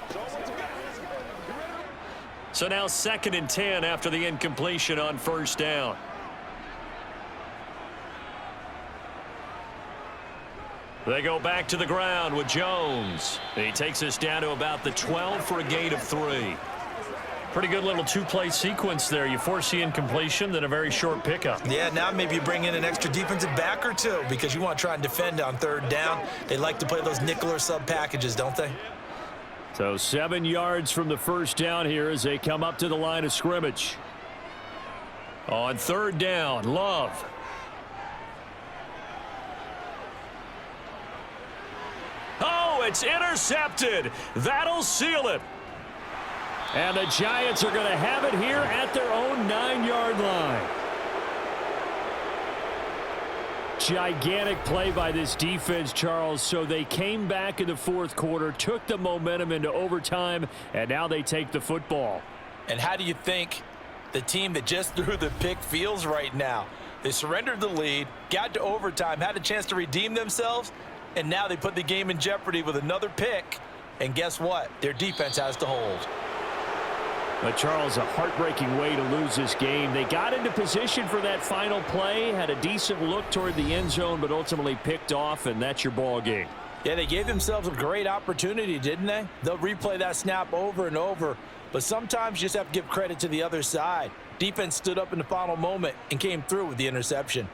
So now 2nd and 10 after the incompletion on 1st down. They go back to the ground with Jones. He takes us down to about the 12 for a gain of 3. Pretty good little 2-play sequence there. You force the incompletion, then a very short pickup. Yeah, now maybe you bring in an extra defensive back or 2 because you want to try and defend on 3rd down. They like to play those nickel or sub packages, don't they? So 7 yards from the 1st down here as they come up to the line of scrimmage. On 3rd down, Love. Oh, it's intercepted. That'll seal it. And the Giants are going to have it here at their own 9-yard line. Gigantic play by this defense, Charles. So they came back in the 4th quarter, took the momentum into overtime, and now they take the football. And how do you think the team that just threw the pick feels right now? They surrendered the lead, got to overtime, had a chance to redeem themselves, and now they put the game in jeopardy with another pick. And guess what? Their defense has to hold. But Charles, a heartbreaking way to lose this game. They got into position for that final play, had a decent look toward the end zone, but ultimately picked off, and that's your ball game. Yeah, they gave themselves a great opportunity, didn't they? They'll replay that snap over and over, but sometimes you just have to give credit to the other side. Defense stood up in the final moment and came through with the interception.